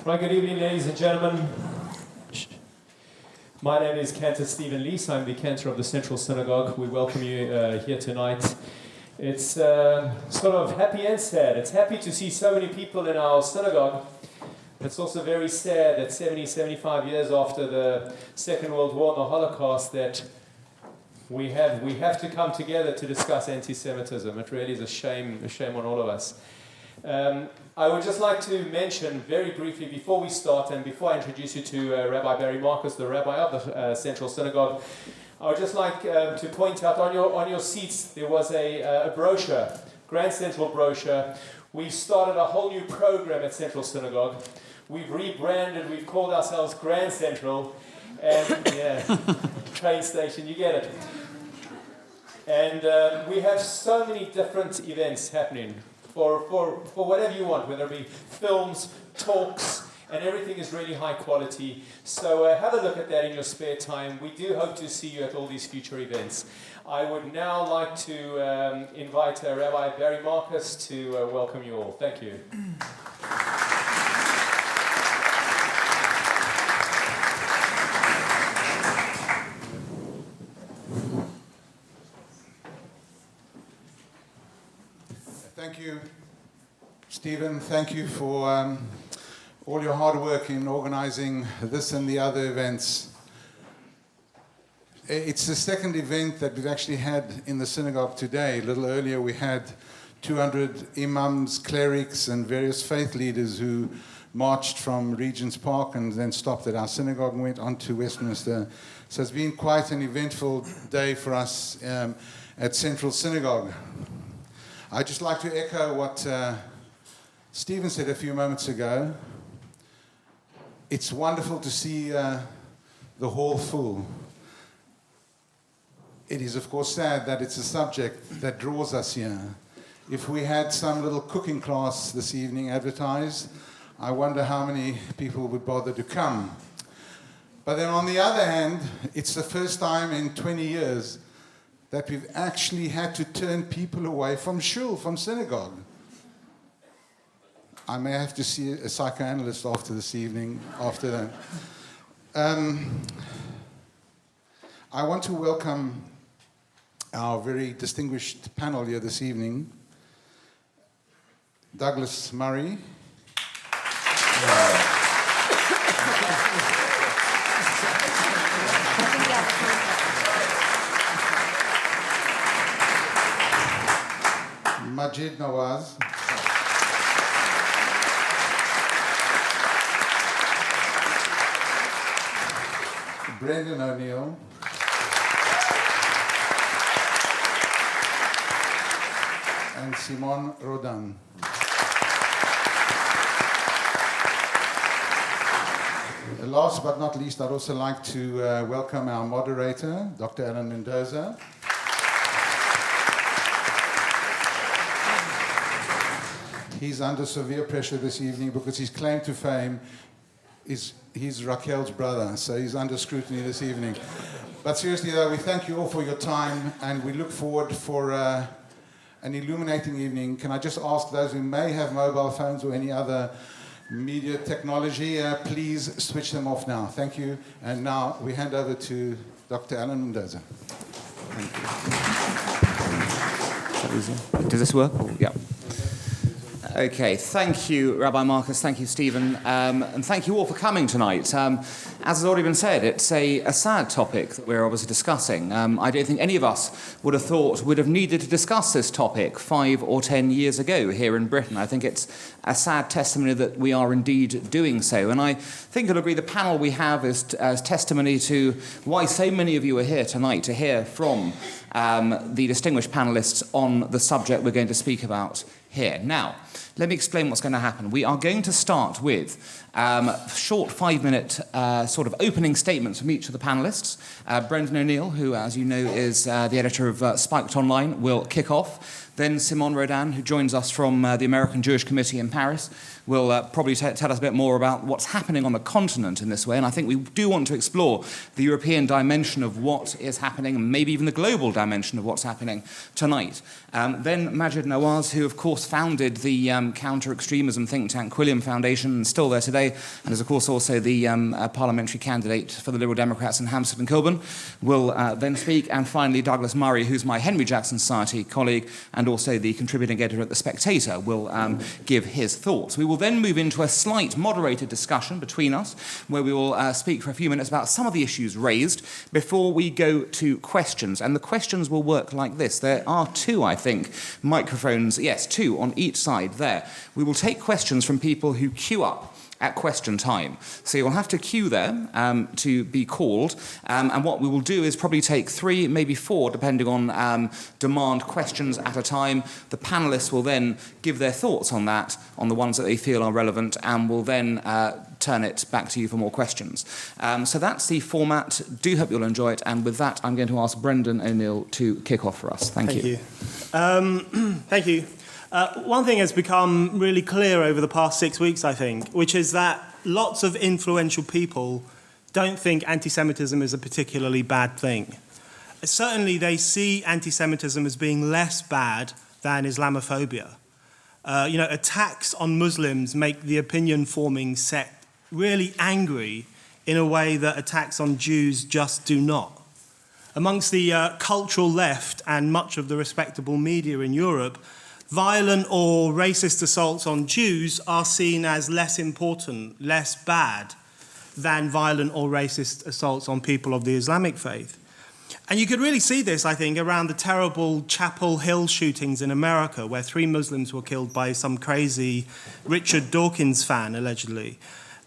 Right, good evening, ladies and gentlemen. My name is Cantor Stephen Lees. I'm the cantor of the Central Synagogue. We welcome you here tonight. It's sort of happy and sad. It's happy to see so many people in our synagogue. It's also very sad that 75 years after the Second World War and the Holocaust that we have to come together to discuss anti-Semitism. It really is a shame on all of us. I would just like to mention very briefly before we start and before I introduce you to Rabbi Barry Marcus, the rabbi of the Central Synagogue, I would just like to point out on your seats there was a brochure, Grand Central brochure. We've started a whole new program at Central Synagogue. We've rebranded, we've called ourselves Grand Central, and train station, you get it. And we have so many different events happening. For whatever you want, whether it be films, talks, and everything is really high quality. So have a look at that in your spare time. We do hope to see you at all these future events. I would now like to invite Rabbi Barry Marcus to welcome you all. Thank you. Thank you, Stephen. Thank you for all your hard work in organizing this and the other events. It's the second event that we've actually had in the synagogue today. A little earlier we had 200 imams, clerics, and various faith leaders who marched from Regent's Park and then stopped at our synagogue and went on to Westminster. So it's been quite an eventful day for us at Central Synagogue. I'd just like to echo what Stephen said a few moments ago. It's wonderful to see the hall full. It is, of course, sad that it's a subject that draws us here. If we had some little cooking class this evening advertised, I wonder how many people would bother to come. But then on the other hand, it's the first time in 20 years that we've actually had to turn people away from shul, from synagogue. I may have to see a psychoanalyst after this evening, after that. I want to welcome our very distinguished panel here this evening. Douglas Murray. Maajid Nawaz. Brendan O'Neill. And Simon Rodan. Last but not least, I'd also like to welcome our moderator, Dr. Alan Mendoza. He's under severe pressure this evening because his claim to fame is he's Raquel's brother, so he's under scrutiny this evening. But seriously, though, we thank you all for your time, and we look forward for an illuminating evening. Can I just ask those who may have mobile phones or any other media technology, please switch them off now. Thank you. And now we hand over to Dr. Alan Mendoza. Thank you. Does this work? Yeah. Okay, thank you, Rabbi Marcus, thank you, Stephen, and thank you all for coming tonight. As has already been said, it's a sad topic that we're obviously discussing. I don't think any of us would have needed to discuss this topic 5 or 10 years ago here in Britain. I think it's a sad testimony that we are indeed doing so. And I think you'll agree the panel we have is as testimony to why so many of you are here tonight to hear from the distinguished panellists on the subject we're going to speak about here. Now, let me explain what's going to happen. We are going to start with short 5-minute sort of opening statements from each of the panellists. Brendan O'Neill, who, as you know, is the editor of Spiked Online, will kick off. Then Simon Rodan, who joins us from the American Jewish Committee in Paris, will probably tell us a bit more about what's happening on the continent in this way. And I think we do want to explore the European dimension of what is happening, and maybe even the global dimension of what's happening tonight. Then Maajid Nawaz, who, of course, founded the counter-extremism think tank, Quilliam Foundation, still there today, and is, of course, also the parliamentary candidate for the Liberal Democrats in Hampstead and Kilburn, will then speak. And finally, Douglas Murray, who's my Henry Jackson Society colleague and also the contributing editor at The Spectator, will give his thoughts. We will then move into a slight moderated discussion between us, where we will speak for a few minutes about some of the issues raised before we go to questions. And the questions will work like this. There are two, I think, microphones, yes, two on each side there. We will take questions from people who queue up at question time. So you'll have to queue there to be called. And what we will do is probably take 3, maybe 4, depending on demand, questions at a time. The panellists will then give their thoughts on that, on the ones that they feel are relevant, and will then turn it back to you for more questions. So that's the format. Do hope you'll enjoy it. And with that, I'm going to ask Brendan O'Neill to kick off for us. Thank you. Thank you. One thing has become really clear over the past 6 weeks, I think, which is that lots of influential people don't think anti-Semitism is a particularly bad thing. Certainly, they see anti-Semitism as being less bad than Islamophobia. Attacks on Muslims make the opinion-forming sect really angry in a way that attacks on Jews just do not. Amongst the cultural left and much of the respectable media in Europe, violent or racist assaults on Jews are seen as less important, less bad than violent or racist assaults on people of the Islamic faith. And you could really see this, I think, around the terrible Chapel Hill shootings in America, where 3 Muslims were killed by some crazy Richard Dawkins fan, allegedly.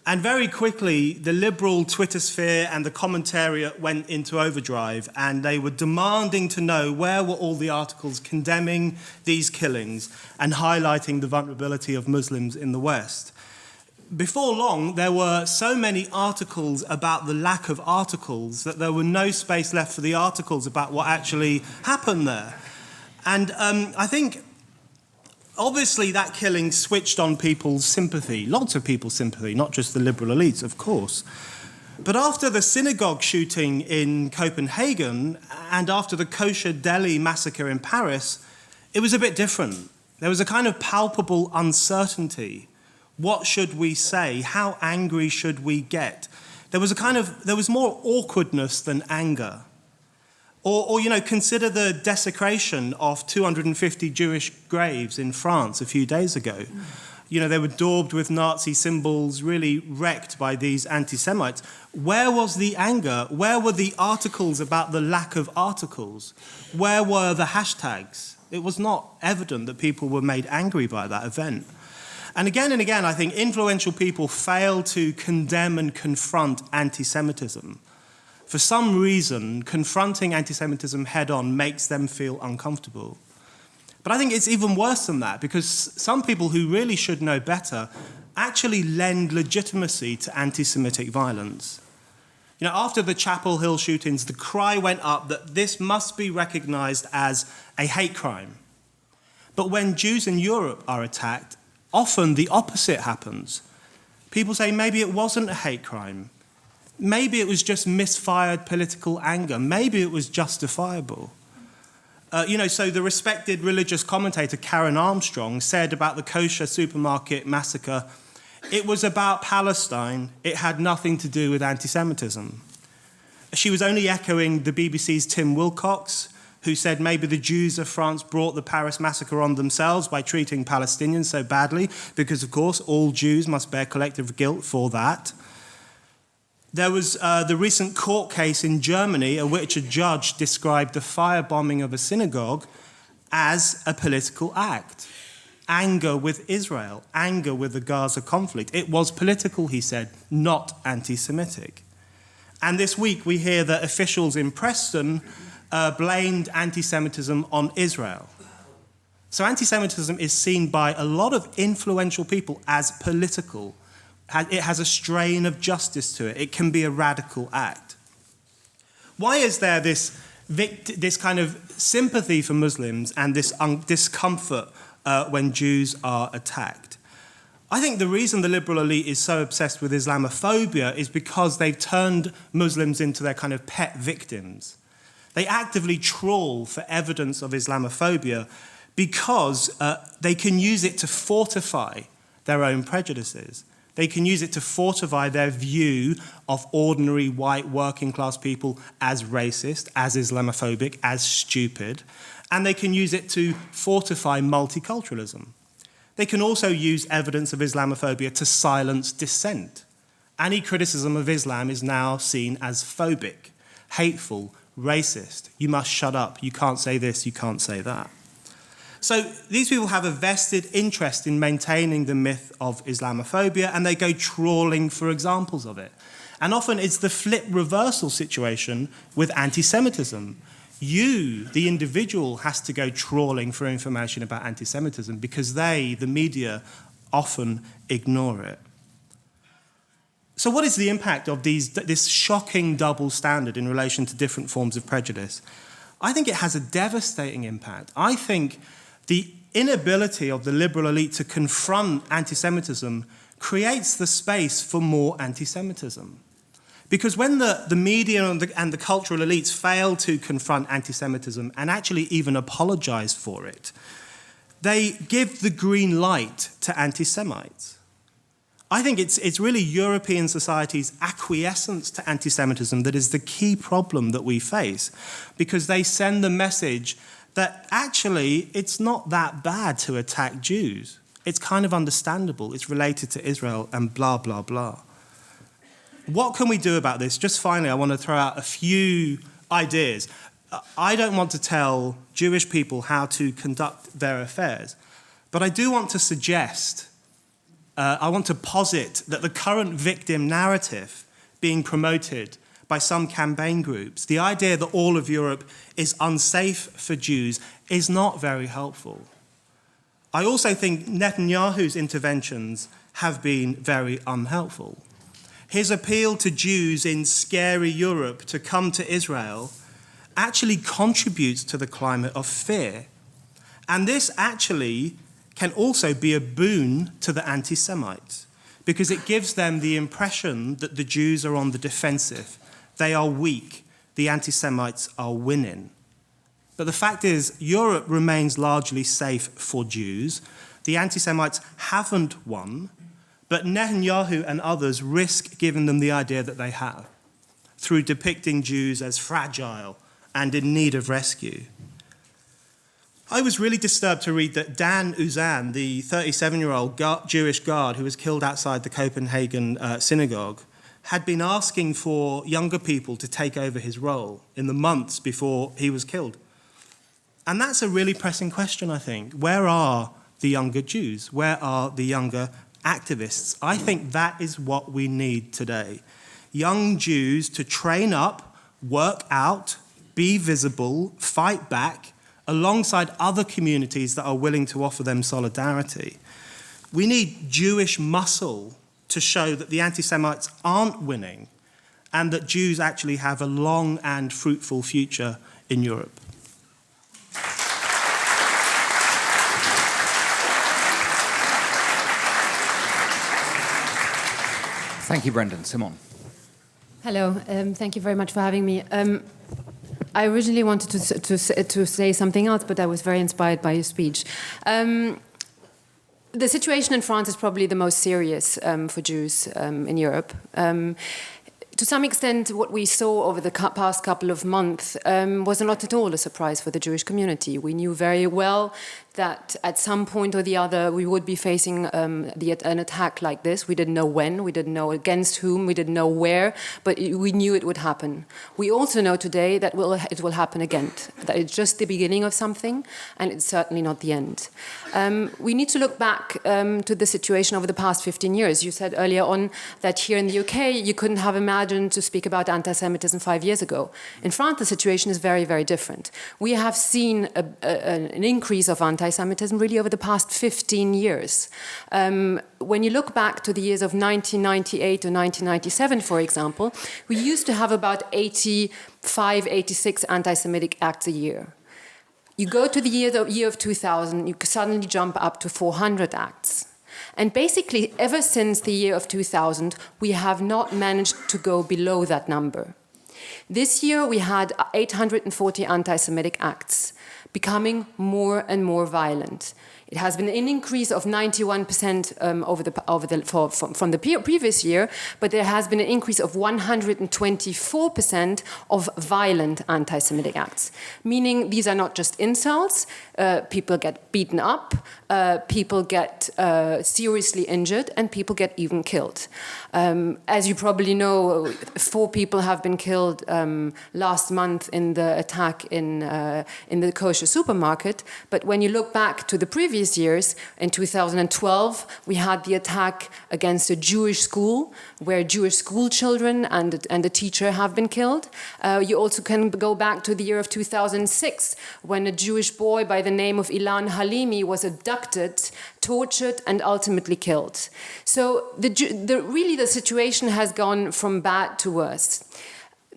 And very quickly, the liberal Twitter sphere and the commentariat went into overdrive, and they were demanding to know where were all the articles condemning these killings and highlighting the vulnerability of Muslims in the West. Before long, there were so many articles about the lack of articles that there were no space left for the articles about what actually happened there. And I think obviously, that killing switched on people's sympathy, lots of people's sympathy, not just the liberal elites, of course. But after the synagogue shooting in Copenhagen and after the kosher deli massacre in Paris, it was a bit different. There was a kind of palpable uncertainty. What should we say? How angry should we get? There was more awkwardness than anger. Or consider the desecration of 250 Jewish graves in France a few days ago. They were daubed with Nazi symbols, really wrecked by these anti-Semites. Where was the anger? Where were the articles about the lack of articles? Where were the hashtags? It was not evident that people were made angry by that event. And again, I think influential people fail to condemn and confront anti-Semitism. For some reason, confronting anti-Semitism head-on makes them feel uncomfortable. But I think it's even worse than that, because some people who really should know better actually lend legitimacy to anti-Semitic violence. After the Chapel Hill shootings, the cry went up that this must be recognized as a hate crime. But when Jews in Europe are attacked, often the opposite happens. People say maybe it wasn't a hate crime. Maybe it was just misfired political anger. Maybe it was justifiable. So the respected religious commentator Karen Armstrong said about the kosher supermarket massacre, it was about Palestine. It had nothing to do with anti-Semitism. She was only echoing the BBC's Tim Wilcox, who said maybe the Jews of France brought the Paris massacre on themselves by treating Palestinians so badly, because, of course, all Jews must bear collective guilt for that. There was the recent court case in Germany in which a judge described the firebombing of a synagogue as a political act. Anger with Israel, anger with the Gaza conflict. It was political, he said, not anti-Semitic. And this week we hear that officials in Preston blamed anti-Semitism on Israel. So anti-Semitism is seen by a lot of influential people as political. It has a strain of justice to it. It can be a radical act. Why is there this kind of sympathy for Muslims and this discomfort when Jews are attacked? I think the reason the liberal elite is so obsessed with Islamophobia is because they've turned Muslims into their kind of pet victims. They actively trawl for evidence of Islamophobia because they can use it to fortify their own prejudices. They can use it to fortify their view of ordinary white working class people as racist, as Islamophobic, as stupid, and they can use it to fortify multiculturalism. They can also use evidence of Islamophobia to silence dissent. Any criticism of Islam is now seen as phobic, hateful, racist. You must shut up. You can't say this, you can't say that. So these people have a vested interest in maintaining the myth of Islamophobia, and they go trawling for examples of it. And often it's the flip reversal situation with anti-Semitism. You, the individual, has to go trawling for information about anti-Semitism because they, the media, often ignore it. So what is the impact of this shocking double standard in relation to different forms of prejudice? I think it has a devastating impact. I think the inability of the liberal elite to confront anti-Semitism creates the space for more anti-Semitism. Because when the media and the cultural elites fail to confront anti-Semitism and actually even apologize for it, they give the green light to anti-Semites. I think it's really European society's acquiescence to anti-Semitism that is the key problem that we face, because they send the message that actually it's not that bad to attack Jews. It's kind of understandable. It's related to Israel and blah, blah, blah. What can we do about this? Just finally, I want to throw out a few ideas. I don't want to tell Jewish people how to conduct their affairs, but I do want to suggest, I want to posit that the current victim narrative being promoted by some campaign groups, the idea that all of Europe is unsafe for Jews, is not very helpful. I also think Netanyahu's interventions have been very unhelpful. His appeal to Jews in scary Europe to come to Israel actually contributes to the climate of fear. And this actually can also be a boon to the anti-Semites, because it gives them the impression that the Jews are on the defensive. They are weak. The anti-Semites are winning. But the fact is, Europe remains largely safe for Jews. The anti-Semites haven't won, but Netanyahu and others risk giving them the idea that they have, through depicting Jews as fragile and in need of rescue. I was really disturbed to read that Dan Uzan, the 37-year-old Jewish guard who was killed outside the Copenhagen synagogue, had been asking for younger people to take over his role in the months before he was killed. And that's a really pressing question, I think. Where are the younger Jews? Where are the younger activists? I think that is what we need today. Young Jews to train up, work out, be visible, fight back, alongside other communities that are willing to offer them solidarity. We need Jewish muscle to show that the anti-Semites aren't winning and that Jews actually have a long and fruitful future in Europe. Thank you, Brendan. Simon. Hello, thank you very much for having me. I originally wanted to say something else, but I was very inspired by your speech. The situation in France is probably the most serious for Jews in Europe. To some extent, what we saw over the past couple of months was not at all a surprise for the Jewish community. We knew very well that at some point or the other we would be facing an attack like this. We didn't know when, we didn't know against whom, we didn't know where, but we knew it would happen. We also know today that it will happen again, that it's just the beginning of something and it's certainly not the end. We need to look back to the situation over the past 15 years. You said earlier on that here in the UK you couldn't have imagined to speak about anti-Semitism 5 years ago. In France the situation is very, very different. We have seen an increase of anti-Semitism really over the past 15 years. When you look back to the years of 1998 to 1997, for example, we used to have about 85, 86 anti-Semitic acts a year. You go to the year of 2000, you suddenly jump up to 400 acts. And basically, ever since the year of 2000, we have not managed to go below that number. This year we had 840 anti-Semitic acts, becoming more and more violent. It has been an increase of 91% from the previous year, but there has been an increase of 124% of violent anti-Semitic acts, meaning these are not just insults. People get beaten up, people get seriously injured, and people get even killed. As you probably know, 4 people have been killed last month in the attack in the kosher supermarket. But when you look back to the previous years, in 2012, we had the attack against a Jewish school where Jewish school children and the teacher have been killed. You also can go back to the year of 2006 when a Jewish boy by the name of Ilan Halimi was abducted, tortured, and ultimately killed. So really the situation has gone from bad to worse.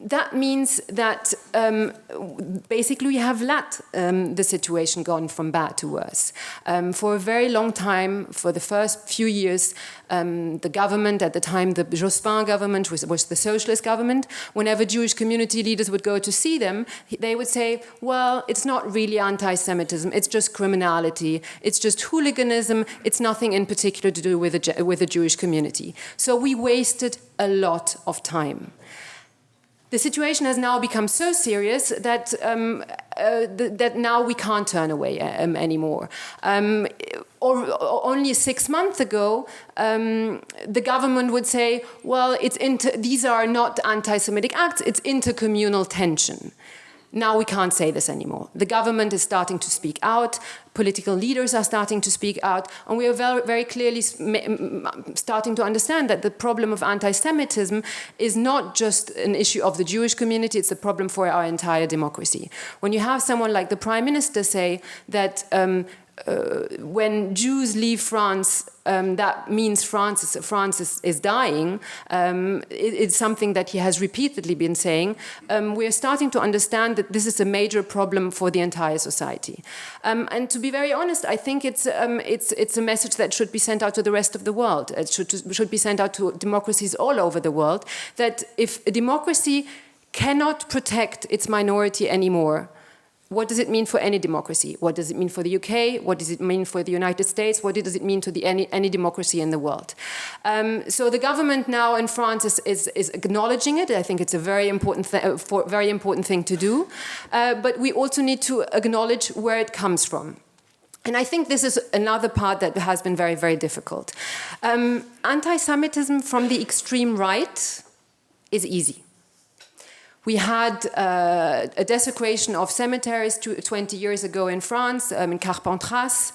That means that basically we have let the situation gone from bad to worse. For a very long time, for the first few years, the government at the time, the Jospin government, was the socialist government, whenever Jewish community leaders would go to see them, they would say, well, it's not really anti-Semitism, it's just criminality, it's just hooliganism, it's nothing in particular to do with the Jewish community. So we wasted a lot of time. The situation has now become so serious that that now we can't turn away anymore. Only 6 months ago, the government would say, well, these are not anti-Semitic acts, it's intercommunal tension. Now we can't say this anymore. The government is starting to speak out, political leaders are starting to speak out, and we are very, very clearly starting to understand that the problem of anti-Semitism is not just an issue of the Jewish community, it's a problem for our entire democracy. When you have someone like the Prime Minister say that when Jews leave France, that means France is dying. It's something that he has repeatedly been saying. We're starting to understand that this is a major problem for the entire society. And to be very honest, I think it's a message that should be sent out to the rest of the world. It should be sent out to democracies all over the world, that if a democracy cannot protect its minority anymore, what does it mean for any democracy? What does it mean for the UK? What does it mean for the United States? What does it mean to any democracy in the world? So the government now in France is acknowledging it. I think it's a very important thing to do. But we also need to acknowledge where it comes from. And I think this is another part that has been very, very difficult. Anti-Semitism from the extreme right is easy. We had a desecration of cemeteries 20 years ago in France, in Carpentras.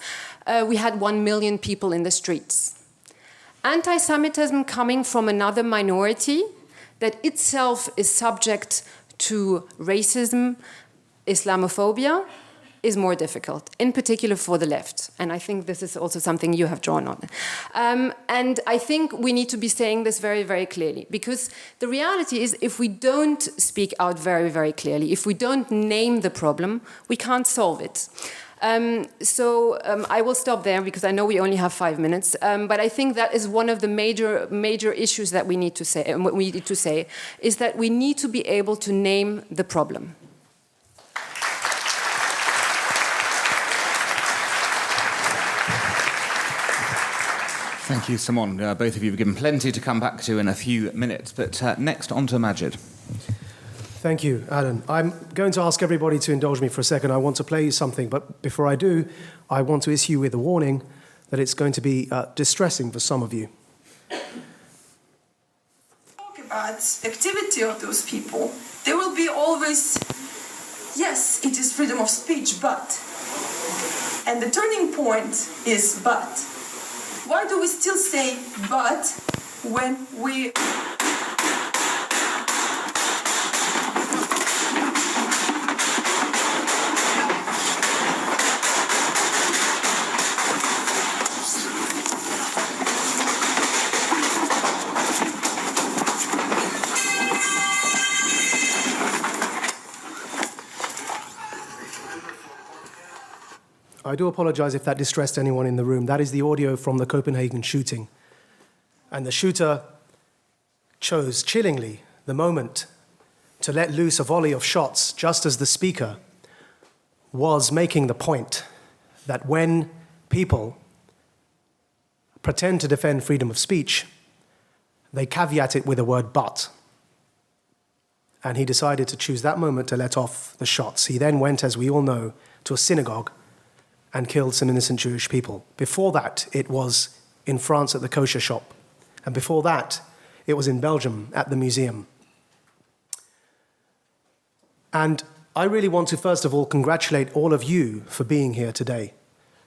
We had 1 million people in the streets. Anti-Semitism coming from another minority that itself is subject to racism, Islamophobia, is more difficult, in particular for the left. And I think this is also something you have drawn on. And I think we need to be saying this very, very clearly, because the reality is if we don't speak out very, very clearly, if we don't name the problem, we can't solve it. I will stop there because I know we only have 5 minutes. But I think that is one of the major issues that we need to say. And what we need to say is that we need to be able to name the problem. Thank you, Simone. Both of you have given plenty to come back to in a few minutes. But next, on to Maajid. Thank you, Alan. I'm going to ask everybody to indulge me for a second. I want to play you something, but before I do, I want to issue with a warning that it's going to be distressing for some of you. Talk about the activity of those people. There will be always, yes, it is freedom of speech, but. And the turning point is but. Why do we still say but when we... I do apologize if that distressed anyone in the room. That is the audio from the Copenhagen shooting. And the shooter chose, chillingly, the moment to let loose a volley of shots just as the speaker was making the point that when people pretend to defend freedom of speech, they caveat it with the word but. And he decided to choose that moment to let off the shots. He then went, as we all know, to a synagogue and killed some innocent Jewish people. Before that, it was in France at the kosher shop. And before that, it was in Belgium at the museum. And I really want to, first of all, congratulate all of you for being here today,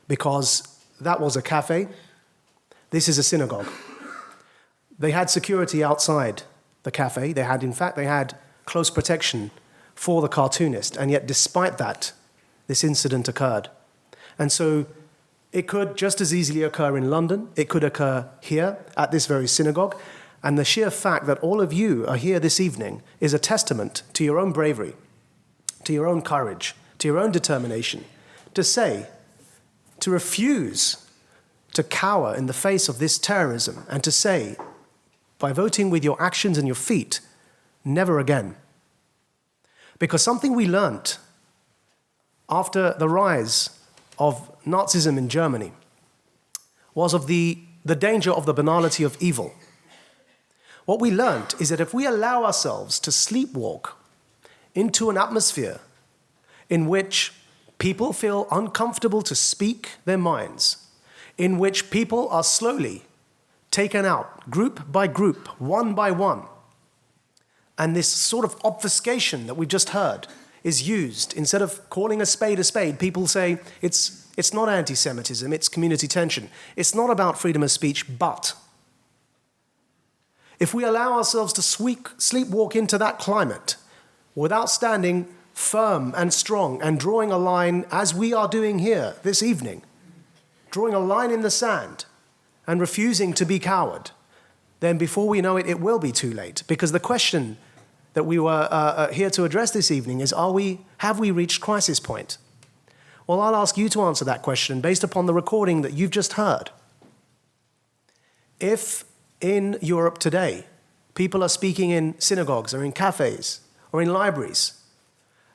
because that was a cafe. This is a synagogue. They had security outside the cafe. They had close protection for the cartoonist. And yet, despite that, this incident occurred. And so it could just as easily occur in London. It could occur here at this very synagogue. And the sheer fact that all of you are here this evening is a testament to your own bravery, to your own courage, to your own determination, to refuse to cower in the face of this terrorism, and to say, by voting with your actions and your feet, never again. Because something we learnt after the rise of Nazism in Germany was of the danger of the banality of evil. What we learnt is that if we allow ourselves to sleepwalk into an atmosphere in which people feel uncomfortable to speak their minds, in which people are slowly taken out, group by group, one by one, and this sort of obfuscation that we've just heard is used. Instead of calling a spade, people say it's not anti-Semitism, it's community tension. It's not about freedom of speech, but if we allow ourselves to sleepwalk into that climate without standing firm and strong and drawing a line, as we are doing here this evening, drawing a line in the sand and refusing to be coward, then before we know it, it will be too late. Because the question that we were here to address this evening is, have we reached crisis point? Well, I'll ask you to answer that question based upon the recording that you've just heard. If in Europe today, people are speaking in synagogues or in cafes or in libraries,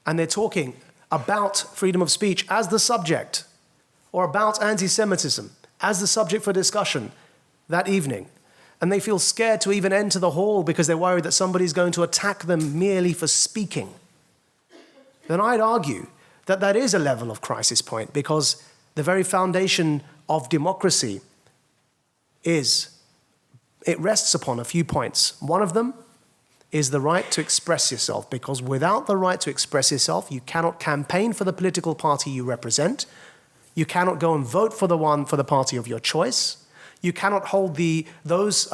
and they're talking about freedom of speech as the subject, or about anti-Semitism as the subject for discussion that evening, and they feel scared to even enter the hall because they're worried that somebody's going to attack them merely for speaking, then I'd argue that that is a level of crisis point, because the very foundation of democracy it rests upon a few points. One of them is the right to express yourself, because without the right to express yourself, you cannot campaign for the political party you represent. You cannot go and vote for the party of your choice. You cannot hold those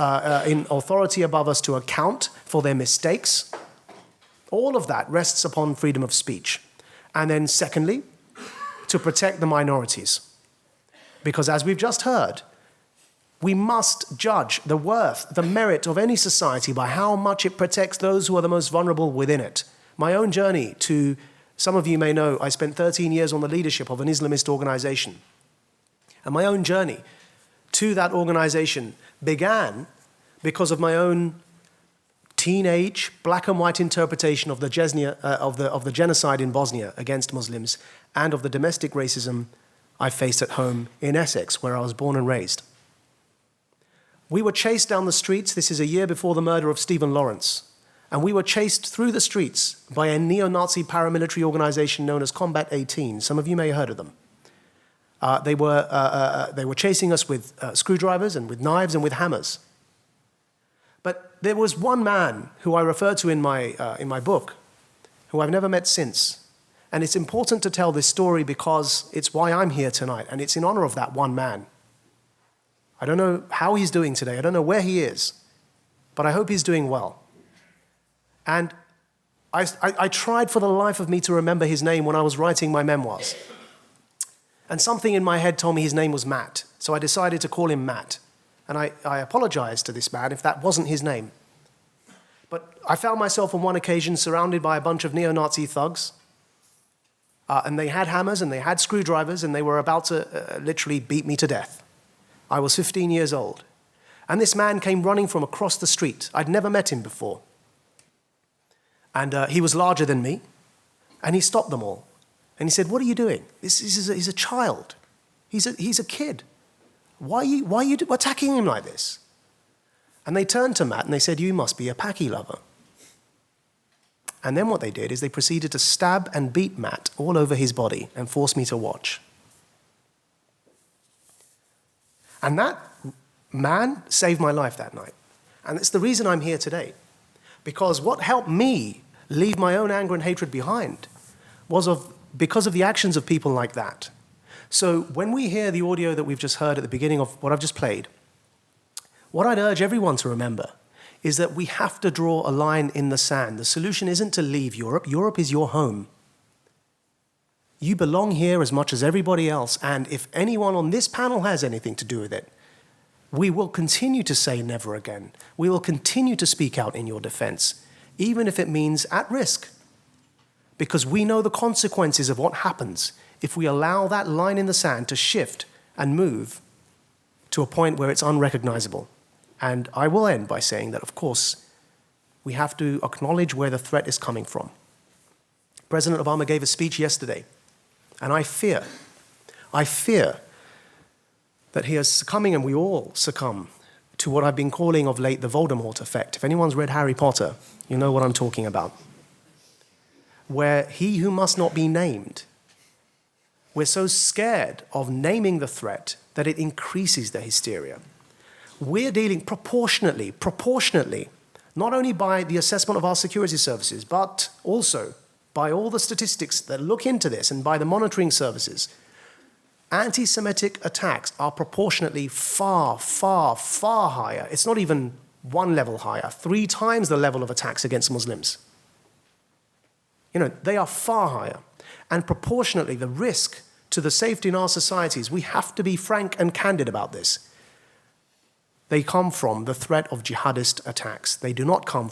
in authority above us to account for their mistakes. All of that rests upon freedom of speech. And then secondly, to protect the minorities. Because as we've just heard, we must judge the worth, the merit of any society by how much it protects those who are the most vulnerable within it. My own journey to, some of you may know, I spent 13 years on the leadership of an Islamist organization. And my own journey to that organization began because of my own teenage black and white interpretation of the genocide in Bosnia against Muslims, and of the domestic racism I faced at home in Essex, where I was born and raised. We were chased down the streets. This is a year before the murder of Stephen Lawrence. And we were chased through the streets by a neo-Nazi paramilitary organization known as Combat 18. Some of you may have heard of them. They were chasing us with screwdrivers and with knives and with hammers. But there was one man who I refer to in my book, who I've never met since. And it's important to tell this story because it's why I'm here tonight, and it's in honor of that one man. I don't know how he's doing today. I don't know where he is, but I hope he's doing well. And I tried for the life of me to remember his name when I was writing my memoirs. And something in my head told me his name was Matt, so I decided to call him Matt. And I apologized to this man if that wasn't his name. But I found myself on one occasion surrounded by a bunch of neo-Nazi thugs, and they had hammers and they had screwdrivers, and they were about to literally beat me to death. I was 15 years old. And this man came running from across the street. I'd never met him before. And he was larger than me, and he stopped them all. And he said, "What are you doing? He's a child. He's a kid. Why are you attacking him like this?" And they turned to Matt and they said, "You must be a Paki lover." And then what they did is they proceeded to stab and beat Matt all over his body and force me to watch. And that man saved my life that night. And it's the reason I'm here today. Because what helped me leave my own anger and hatred behind was because of the actions of people like that. So when we hear the audio that we've just heard at the beginning of what I've just played, what I'd urge everyone to remember is that we have to draw a line in the sand. The solution isn't to leave Europe. Europe is your home. You belong here as much as everybody else, and if anyone on this panel has anything to do with it, we will continue to say never again. We will continue to speak out in your defense, even if it means at risk, because we know the consequences of what happens if we allow that line in the sand to shift and move to a point where it's unrecognizable. And I will end by saying that, of course, we have to acknowledge where the threat is coming from. President Obama gave a speech yesterday, and I fear that he is succumbing, and we all succumb, to what I've been calling of late the Voldemort effect. If anyone's read Harry Potter, you know what I'm talking about. Where he who must not be named, we're so scared of naming the threat that it increases the hysteria. We're dealing proportionately, not only by the assessment of our security services, but also by all the statistics that look into this and by the monitoring services. Anti-Semitic attacks are proportionately far, far, far higher. It's not even one level higher, 3 times the level of attacks against Muslims. They are far higher. And proportionately, the risk to the safety in our societies, we have to be frank and candid about this. They come from the threat of jihadist attacks. They do not come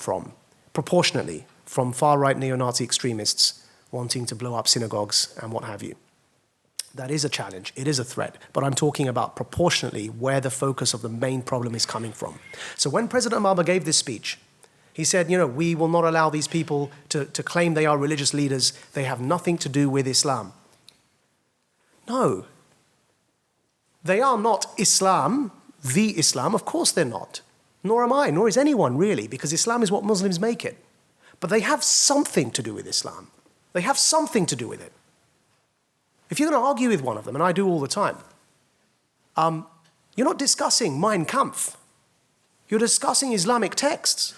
proportionately, from far-right neo-Nazi extremists wanting to blow up synagogues and what have you. That is a challenge. It is a threat. But I'm talking about proportionately where the focus of the main problem is coming from. So when President Obama gave this speech, he said, we will not allow these people to claim they are religious leaders. They have nothing to do with Islam. No. They are not Islam, the Islam. Of course they're not. Nor am I, nor is anyone really, because Islam is what Muslims make it. But they have something to do with Islam. They have something to do with it. If you're going to argue with one of them, and I do all the time, you're not discussing Mein Kampf. You're discussing Islamic texts.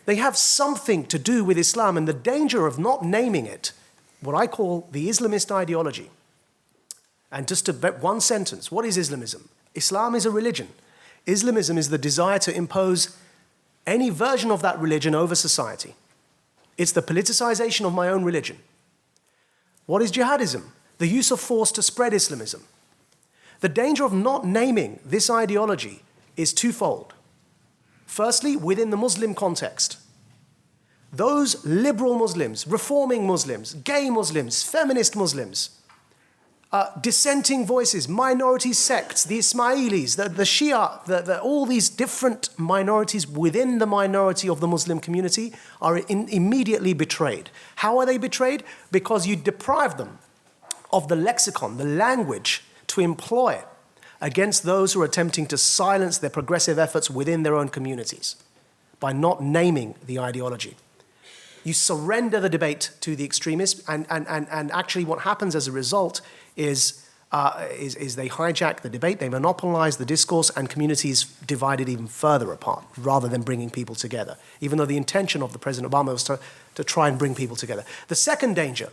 They have something to do with Islam, and the danger of not naming it, what I call the Islamist ideology. And just one sentence, what is Islamism? Islam is a religion. Islamism is the desire to impose any version of that religion over society. It's the politicization of my own religion. What is jihadism? The use of force to spread Islamism. The danger of not naming this ideology is twofold. Firstly, within the Muslim context. Those liberal Muslims, reforming Muslims, gay Muslims, feminist Muslims, dissenting voices, minority sects, the Ismailis, the Shia, all these different minorities within the minority of the Muslim community are immediately betrayed. How are they betrayed? Because you deprive them of the lexicon, the language to employ against those who are attempting to silence their progressive efforts within their own communities by not naming the ideology. You surrender the debate to the extremists, and actually what happens as a result is they hijack the debate, they monopolize the discourse, and communities divided even further apart, rather than bringing people together, even though the intention of the President Obama was to try and bring people together. The second danger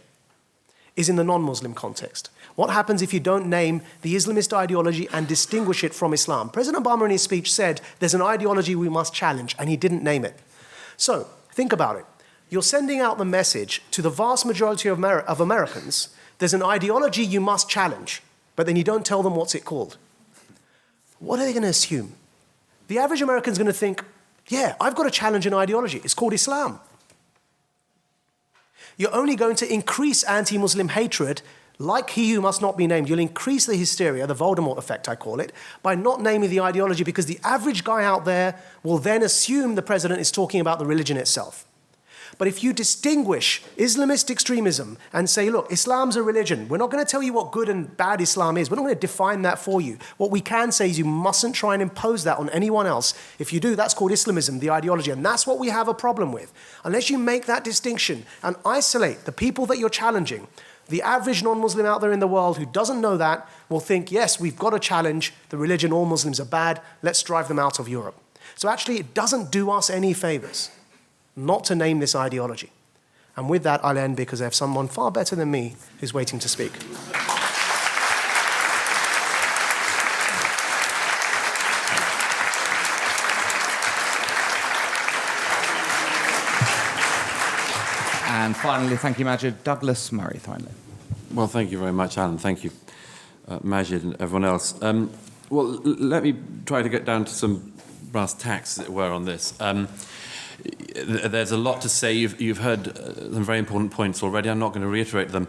is in the non-Muslim context. What happens if you don't name the Islamist ideology and distinguish it from Islam? President Obama in his speech said there's an ideology we must challenge, and he didn't name it. So, think about it. You're sending out the message to the vast majority of Americans, there's an ideology you must challenge, but then you don't tell them what's it called. What are they going to assume? The average American is going to think, yeah, I've got to challenge an ideology. It's called Islam. You're only going to increase anti-Muslim hatred, like he who must not be named. You'll increase the hysteria, the Voldemort effect, I call it, by not naming the ideology, because the average guy out there will then assume the president is talking about the religion itself. But if you distinguish Islamist extremism and say, look, Islam's a religion, we're not going to tell you what good and bad Islam is. We're not going to define that for you. What we can say is you mustn't try and impose that on anyone else. If you do, that's called Islamism, the ideology. And that's what we have a problem with. Unless you make that distinction and isolate the people that you're challenging, the average non-Muslim out there in the world who doesn't know that will think, yes, we've got to challenge the religion, all Muslims are bad, let's drive them out of Europe. So actually, it doesn't do us any favors not to name this ideology. And with that, I'll end because I have someone far better than me who's waiting to speak. And finally, thank you, Maajid. Douglas Murray, finally. Well, thank you very much, Alan. Thank you, Maajid and everyone else. Let me try to get down to some brass tacks, as it were, on this. There's a lot to say. You've heard some very important points already. I'm not going to reiterate them.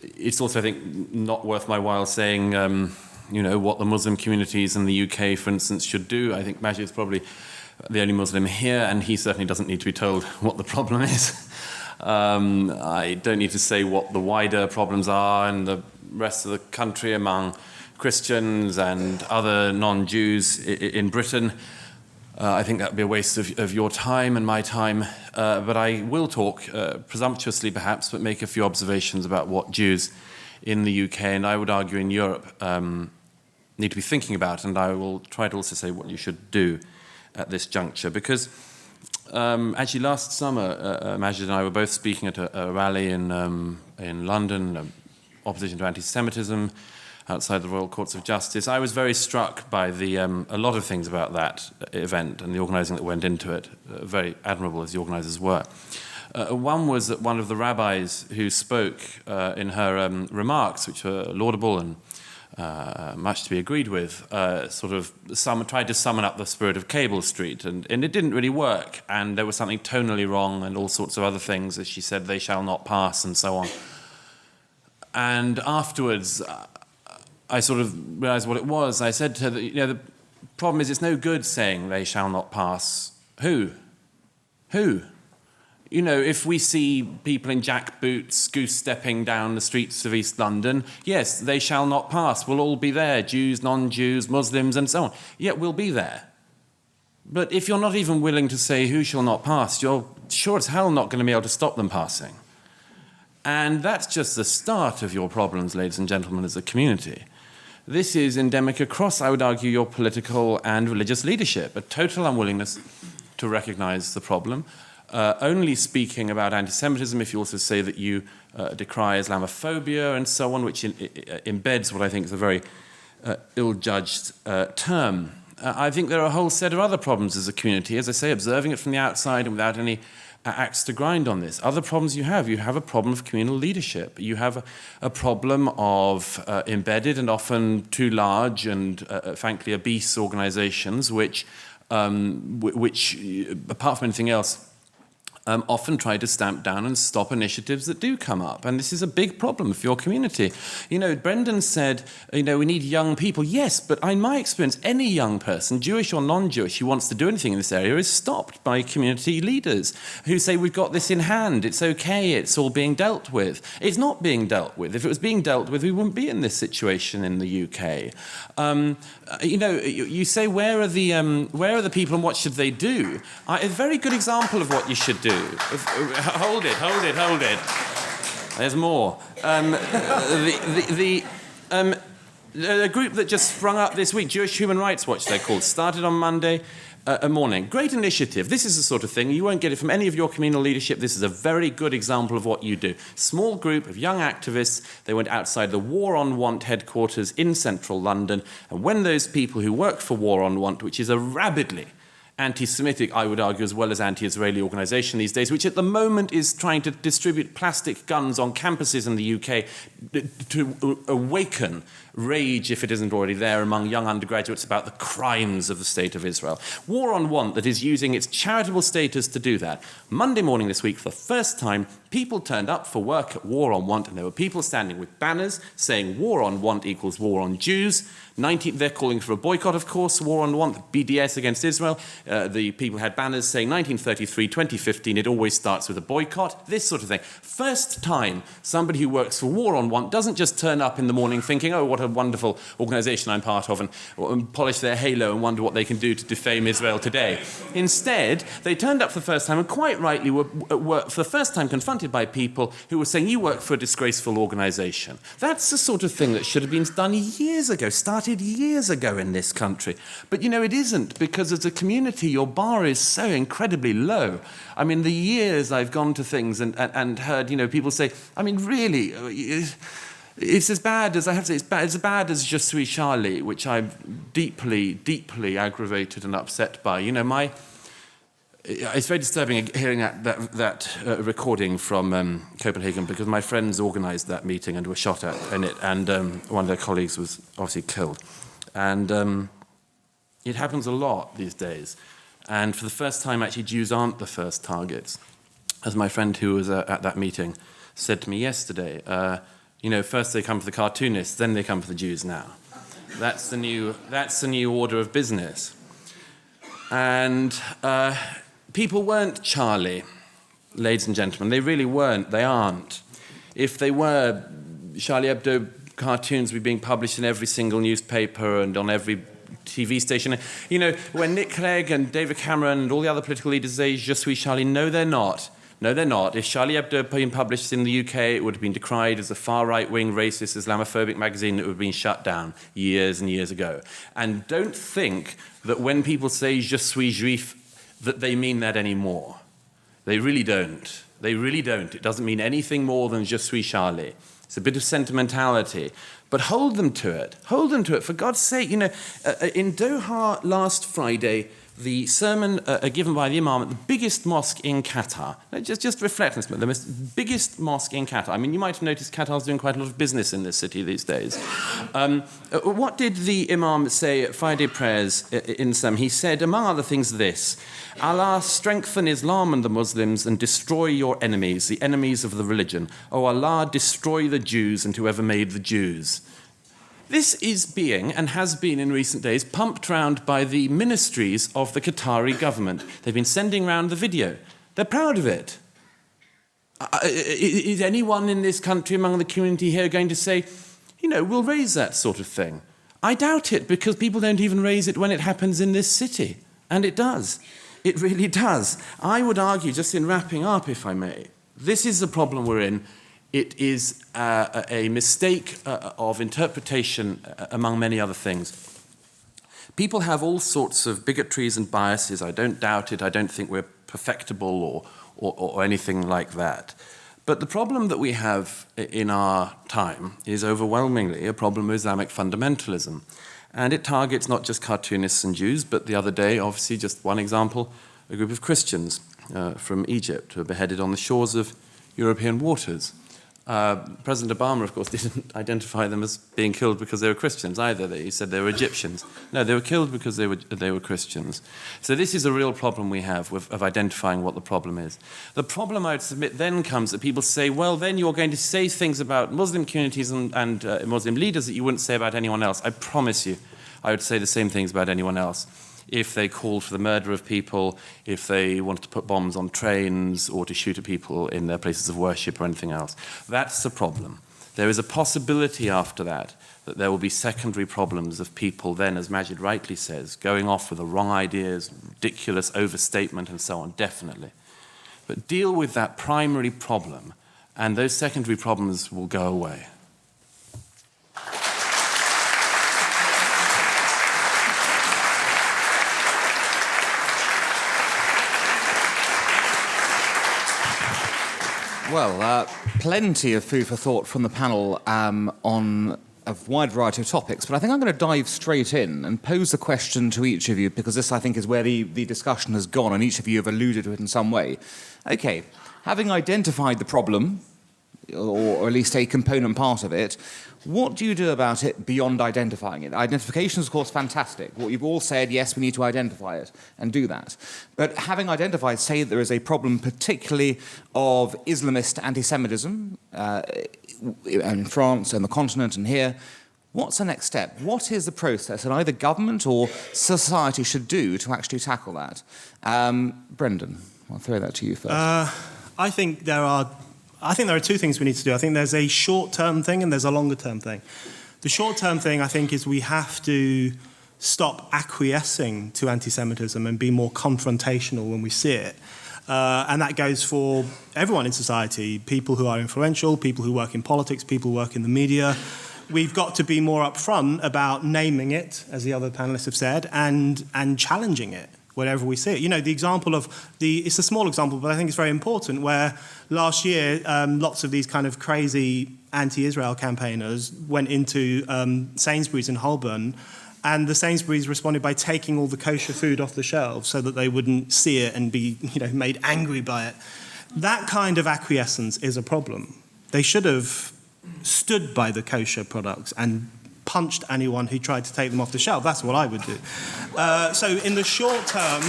It's also, I think, not worth my while saying, what the Muslim communities in the UK, for instance, should do. I think Maajid is probably the only Muslim here, and he certainly doesn't need to be told what the problem is. I don't need to say what the wider problems are in the rest of the country among Christians and other non-Jews in Britain. I think that would be a waste of your time and my time. But I will talk, presumptuously perhaps, but make a few observations about what Jews in the UK, and I would argue in Europe, need to be thinking about. And I will try to also say what you should do at this juncture. Because actually, last summer, Maajid and I were both speaking at a rally in London, opposition to anti-Semitism, outside the Royal Courts of Justice. I was very struck by a lot of things about that event and the organising that went into it, very admirable as the organisers were. One was that one of the rabbis who spoke in her remarks, which were laudable and much to be agreed with, tried to summon up the spirit of Cable Street, and it didn't really work, and there was something tonally wrong and all sorts of other things, as she said, they shall not pass, and so on. And afterwards, I sort of realised what it was. I said to her that, the problem is it's no good saying they shall not pass. Who? If we see people in jackboots goose-stepping down the streets of East London, yes, they shall not pass. We'll all be there, Jews, non-Jews, Muslims, and so on. Yeah, we'll be there. But if you're not even willing to say who shall not pass, you're sure as hell not going to be able to stop them passing. And that's just the start of your problems, ladies and gentlemen, as a community. This is endemic across, I would argue, your political and religious leadership, a total unwillingness to recognise the problem. Only speaking about anti-Semitism if you also say that you decry Islamophobia and so on, which embeds what I think is a very ill-judged term. I think there are a whole set of other problems as a community, as I say, observing it from the outside and without any axe to grind on this. Other problems you have a problem of communal leadership. You have a problem of embedded and often too large and frankly obese organisations which, apart from anything else, often try to stamp down and stop initiatives that do come up. And this is a big problem for your community. Brendan said, we need young people. Yes, but in my experience, any young person, Jewish or non-Jewish, who wants to do anything in this area is stopped by community leaders who say, we've got this in hand, it's okay, it's all being dealt with. It's not being dealt with. If it was being dealt with, we wouldn't be in this situation in the UK. You say, where are the people and what should they do? A very good example of what you should do. Hold it. There's more. The group that just sprung up this week, Jewish Human Rights Watch, they're called, started on Monday morning. Great initiative. This is the sort of thing, you won't get it from any of your communal leadership. This is a very good example of what you do. Small group of young activists, they went outside the War on Want headquarters in central London, and when those people who work for War on Want, which is a rabidly anti-Semitic, I would argue, as well as anti-Israeli organisation these days, which at the moment is trying to distribute plastic guns on campuses in the UK to awaken rage, if it isn't already there, among young undergraduates about the crimes of the State of Israel. War on Want that is using its charitable status to do that. Monday morning this week, for the first time, people turned up for work at War on Want, and there were people standing with banners saying War on Want equals war on Jews. They're calling for a boycott, of course, War on Want, BDS against Israel. The people had banners saying 1933, 2015, it always starts with a boycott, this sort of thing. First time somebody who works for War on Want doesn't just turn up in the morning thinking, oh, what a wonderful organisation I'm part of, and polish their halo and wonder what they can do to defame Israel today. Instead, they turned up for the first time and quite rightly were for the first time confronted by people who were saying, you work for a disgraceful organisation. That's the sort of thing that should have been done years ago, started years ago in this country. But, you know, it isn't, because as a community, your bar is so incredibly low. I mean, the years I've gone to things and heard, you know, people say, I mean, really, it's as bad as, I have to say, it's as bad as Je suis Charlie, which I'm deeply, deeply aggravated and upset by. You know, it's very disturbing hearing that recording from Copenhagen, because my friends organised that meeting and were shot at in it, and one of their colleagues was obviously killed. And it happens a lot these days. And for the first time, actually, Jews aren't the first targets. As my friend who was at that meeting said to me yesterday, you know, first they come for the cartoonists, then they come for the Jews now. That's the new order of business. And people weren't Charlie, ladies and gentlemen. They really weren't. They aren't. If they were, Charlie Hebdo cartoons would be being published in every single newspaper and on every TV station. You know, when Nick Clegg and David Cameron and all the other political leaders say, Je suis Charlie, no, they're not. No, they're not. If Charlie Hebdo had been published in the UK, it would have been decried as a far-right-wing, racist, Islamophobic magazine that would have been shut down years and years ago. And don't think that when people say Je suis juif, that they mean that anymore. They really don't. They really don't. It doesn't mean anything more than Je suis Charlie. It's a bit of sentimentality. But hold them to it. Hold them to it. For God's sake, you know, in Doha last Friday, the sermon given by the Imam at the biggest mosque in Qatar. Just reflect on this, the biggest mosque in Qatar. I mean, you might have noticed Qatar's doing quite a lot of business in this city these days. What did the Imam say at Friday prayers in some? He said, among other things, this: Allah, strengthen Islam and the Muslims and destroy your enemies, the enemies of the religion. Oh Allah, destroy the Jews and whoever made the Jews. This is being, and has been in recent days, pumped round by the ministries of the Qatari government. They've been sending round the video. They're proud of it. Is anyone in this country among the community here going to say, you know, we'll raise that sort of thing? I doubt it, because people don't even raise it when it happens in this city. And it does. It really does. I would argue, just in wrapping up, if I may, this is the problem we're in. It is a mistake of interpretation, among many other things. People have all sorts of bigotries and biases. I don't doubt it. I don't think we're perfectible or anything like that. But the problem that we have in our time is overwhelmingly a problem of Islamic fundamentalism. And it targets not just cartoonists and Jews, but the other day, obviously, just one example, a group of Christians from Egypt who were beheaded on the shores of European waters. President Obama, of course, didn't identify them as being killed because they were Christians either. He said they were Egyptians. No, they were killed because they were Christians. So this is a real problem we have of identifying what the problem is. The problem, I would submit, then comes that people say, well, then you're going to say things about Muslim communities and Muslim leaders that you wouldn't say about anyone else. I promise you, I would say the same things about anyone else. If they called for the murder of people, if they wanted to put bombs on trains or to shoot at people in their places of worship or anything else. That's the problem. There is a possibility after that there will be secondary problems of people then, as Maajid rightly says, going off with the wrong ideas, ridiculous overstatement and so on, definitely. But deal with that primary problem and those secondary problems will go away. Well, plenty of food for thought from the panel on a wide variety of topics, but I think I'm going to dive straight in and pose the question to each of you, because this, I think, is where the discussion has gone, and each of you have alluded to it in some way. Okay, having identified the problem, or at least a component part of it. What do you do about it beyond identifying it? Identification is, of course, fantastic. What you've all said, yes, we need to identify it and do that. But having identified, say, there is a problem particularly of Islamist anti-Semitism in France and the continent and here, what's the next step? What is the process that either government or society should do to actually tackle that? Brendan, I'll throw that to you first. I think there are two things we need to do. I think there's a short-term thing and there's a longer-term thing. The short-term thing, I think, is we have to stop acquiescing to anti-Semitism and be more confrontational when we see it. And that goes for everyone in society, people who are influential, people who work in politics, people who work in the media. We've got to be more upfront about naming it, as the other panelists have said, and challenging it wherever we see it. You know, the example of it's a small example, but I think it's very important, where last year lots of these kind of crazy anti-Israel campaigners went into Sainsbury's in Holborn, and the Sainsbury's responded by taking all the kosher food off the shelves so that they wouldn't see it and be, made angry by it. That kind of acquiescence is a problem. They should have stood by the kosher products and punched anyone who tried to take them off the shelf. That's what I would do. So in the short term,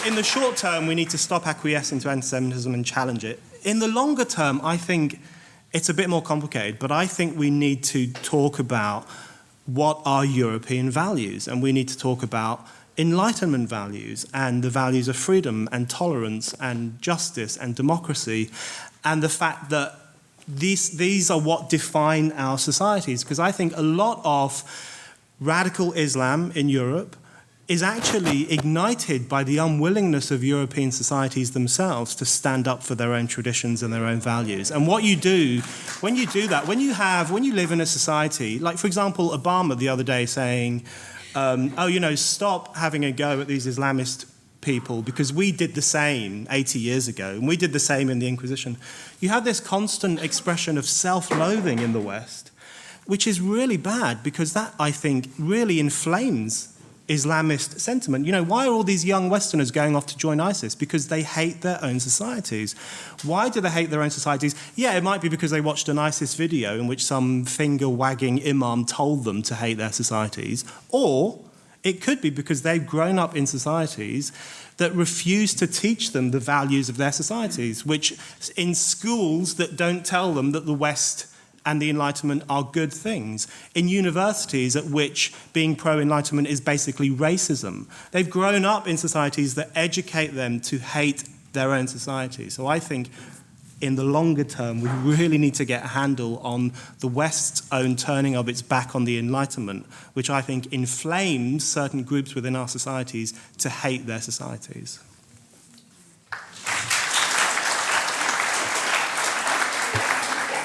in the short term, we need to stop acquiescing to anti-Semitism and challenge it. In the longer term, I think it's a bit more complicated, but I think we need to talk about what are European values, and we need to talk about Enlightenment values and the values of freedom and tolerance and justice and democracy, and the fact that these are what define our societies. Because I think a lot of radical Islam in Europe is actually ignited by the unwillingness of European societies themselves to stand up for their own traditions and their own values. And what you do, when you do that, when you live in a society, like, for example, Obama the other day saying, stop having a go at these Islamist people because we did the same 80 years ago, and we did the same in the Inquisition. You have this constant expression of self-loathing in the West, which is really bad, because that, I think, really inflames Islamist sentiment. Why are all these young Westerners going off to join ISIS? Because they hate their own societies. Why do they hate their own societies? Yeah, it might be because they watched an ISIS video in which some finger-wagging imam told them to hate their societies, or it could be because they've grown up in societies that refuse to teach them the values of their societies, which in schools that don't tell them that the West and the Enlightenment are good things, in universities at which being pro-Enlightenment is basically racism. They've grown up in societies that educate them to hate their own society. So I think in the longer term, we really need to get a handle on the West's own turning of its back on the Enlightenment, which I think inflames certain groups within our societies to hate their societies.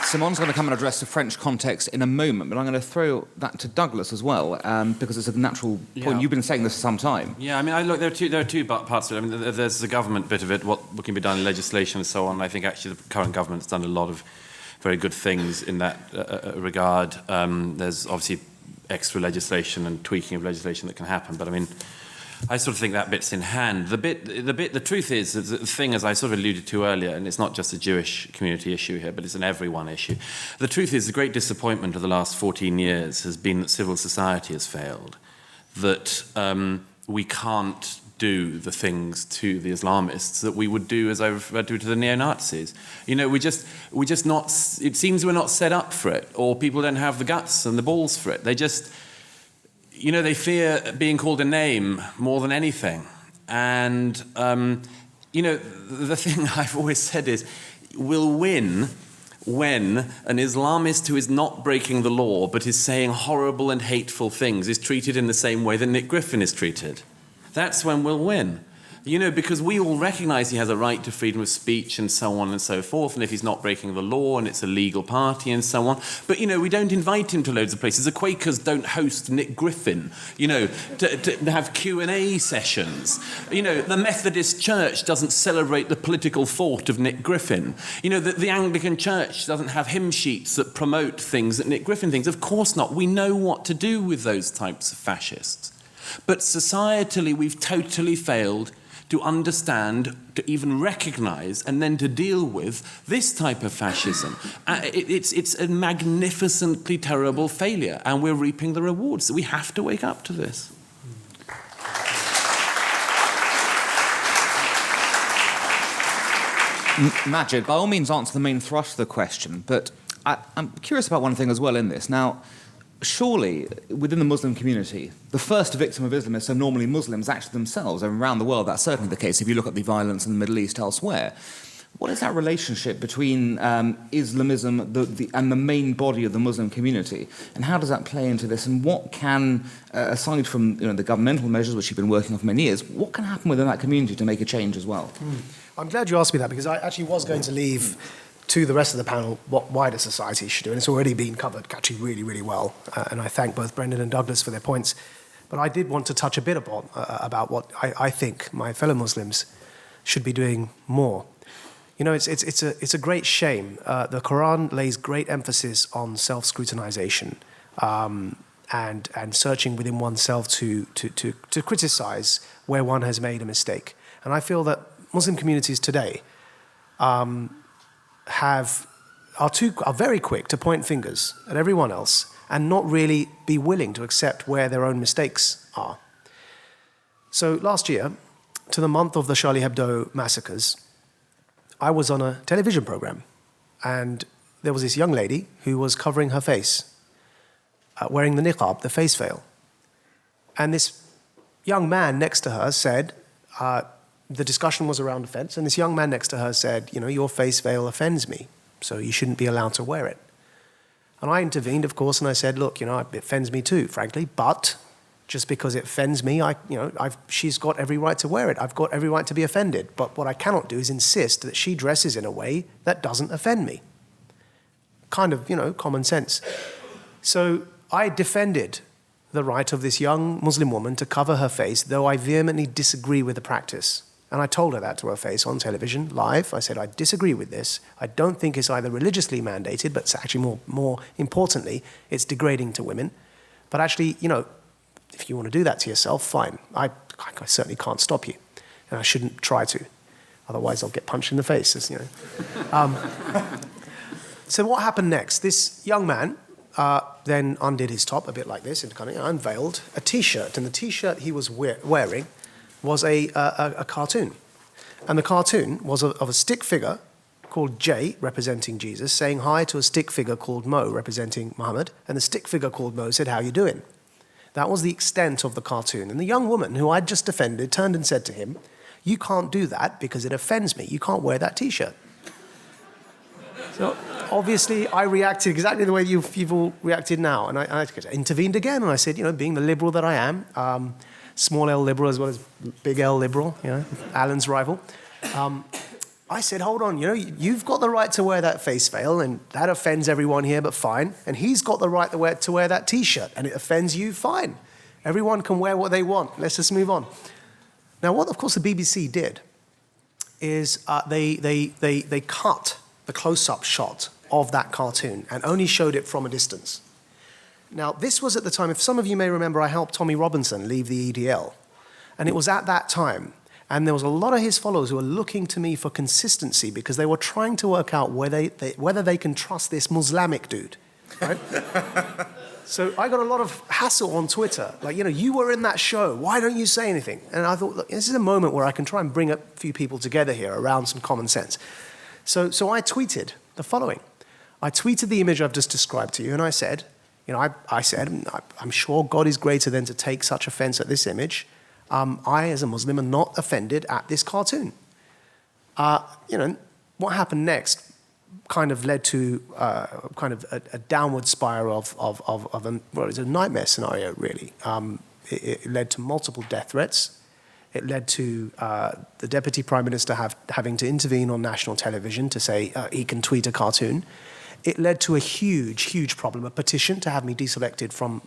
Simon's going to come and address the French context in a moment, but I'm going to throw that to Douglas as well, because it's a natural point. You've been saying this for some time. Yeah, I mean, look, there are two parts of it. I mean, there's the government bit of it, what can be done in legislation and so on. I think actually the current government's done a lot of very good things in that regard. There's obviously extra legislation and tweaking of legislation that can happen, but I mean, I sort of think that bit's in hand. The truth is, the thing, as I sort of alluded to earlier, and it's not just a Jewish community issue here, but it's an everyone issue. The truth is, the great disappointment of the last 14 years has been that civil society has failed, that we can't do the things to the Islamists that we would do, as I referred to the neo-Nazis. We just not, it seems we're not set up for it, or people don't have the guts and the balls for it. They just, they fear being called a name more than anything. And, the thing I've always said is, we'll win when an Islamist who is not breaking the law but is saying horrible and hateful things is treated in the same way that Nick Griffin is treated. That's when we'll win. Because we all recognise he has a right to freedom of speech and so on and so forth, and if he's not breaking the law and it's a legal party and so on. But, we don't invite him to loads of places. The Quakers don't host Nick Griffin, to have Q&A sessions. The Methodist Church doesn't celebrate the political thought of Nick Griffin. The Anglican Church doesn't have hymn sheets that promote things that Nick Griffin thinks. Of course not. We know what to do with those types of fascists. But societally, we've totally failed to understand, to even recognise, and then to deal with this type of fascism. It's a magnificently terrible failure, and we're reaping the rewards. We have to wake up to this. Maajid, by all means answer the main thrust of the question, but I'm curious about one thing as well in this. Now, surely, within the Muslim community, the first victim of Islamists are normally Muslims actually themselves, and around the world that's certainly the case if you look at the violence in the Middle East elsewhere. What is that relationship between Islamism and the main body of the Muslim community, and how does that play into this, and what can, aside from the governmental measures which you've been working on for many years, what can happen within that community to make a change as well? I'm glad you asked me that, because I actually was going to leave to the rest of the panel what wider society should do, and it's already been covered actually really, really well, and I thank both Brendan and Douglas for their points. But I did want to touch a bit upon about what I think my fellow Muslims should be doing more. It's a great shame. The Quran lays great emphasis on self-scrutinization and searching within oneself to criticize where one has made a mistake. And I feel that Muslim communities today are very quick to point fingers at everyone else and not really be willing to accept where their own mistakes are. So last year, to the month of the Charlie Hebdo massacres, I was on a television program, and there was this young lady who was covering her face, wearing the niqab, the face veil. And this young man next to her said, the discussion was around offense, and this young man next to her said, your face veil offends me, so you shouldn't be allowed to wear it. And I intervened, of course, and I said, look, it offends me too, frankly, but just because it offends me, she's got every right to wear it. I've got every right to be offended. But what I cannot do is insist that she dresses in a way that doesn't offend me. Kind of, common sense. So I defended the right of this young Muslim woman to cover her face, though I vehemently disagree with the practice. And I told her that to her face on television, live. I said, I disagree with this. I don't think it's either religiously mandated, but it's actually more importantly, it's degrading to women. But actually, if you want to do that to yourself, fine. I certainly can't stop you. And I shouldn't try to. Otherwise, I'll get punched in the face, So what happened next? This young man then undid his top a bit like this, and kind of unveiled a T-shirt. And the T-shirt he was wearing was a cartoon. And the cartoon was of a stick figure called J, representing Jesus, saying hi to a stick figure called Mo, representing Muhammad. And the stick figure called Mo said, how you doing? That was the extent of the cartoon. And the young woman who I'd just defended turned and said to him, you can't do that because it offends me. You can't wear that T-shirt. So obviously I reacted exactly the way you've all reacted now. And I intervened again, and I said, being the liberal that I am, small L liberal as well as big L liberal, Alan's rival, I said, hold on, you've got the right to wear that face veil, and that offends everyone here, but fine. And he's got the right to wear that T-shirt, and it offends you, fine. Everyone can wear what they want. Let's just move on. Now, what, of course, the BBC did is they cut the close-up shot of that cartoon and only showed it from a distance. Now, this was at the time, if some of you may remember, I helped Tommy Robinson leave the EDL. And it was at that time. And there was a lot of his followers who were looking to me for consistency because they were trying to work out whether they can trust this Muslimic dude, right? So I got a lot of hassle on Twitter. Like, you were in that show. Why don't you say anything? And I thought, look, this is a moment where I can try and bring a few people together here around some common sense. So I tweeted the following. I tweeted the image I've just described to you, and I said, I said, I'm sure God is greater than to take such offense at this image. I, as a Muslim, am not offended at this cartoon. What happened next kind of led to a downward spiral it was a nightmare scenario, really. It led to multiple death threats. It led to the Deputy Prime Minister having to intervene on national television to say he can tweet a cartoon. It led to a huge, huge problem, a petition to have me deselected from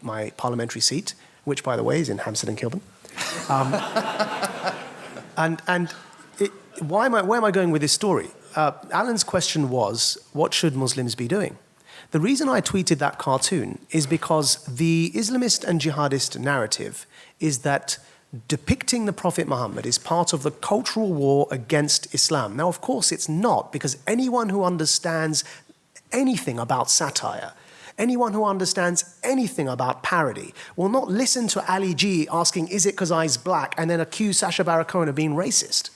my parliamentary seat, which, by the way, is in Hampstead and Kilburn. Where am I going with this story? Alan's question was, what should Muslims be doing? The reason I tweeted that cartoon is because the Islamist and jihadist narrative is that depicting the Prophet Muhammad is part of the cultural war against Islam. Now, of course, it's not, because anyone who understands anything about satire, anyone who understands anything about parody, will not listen to Ali G asking, is it because I's black, and then accuse Sacha Baron Cohen of being racist.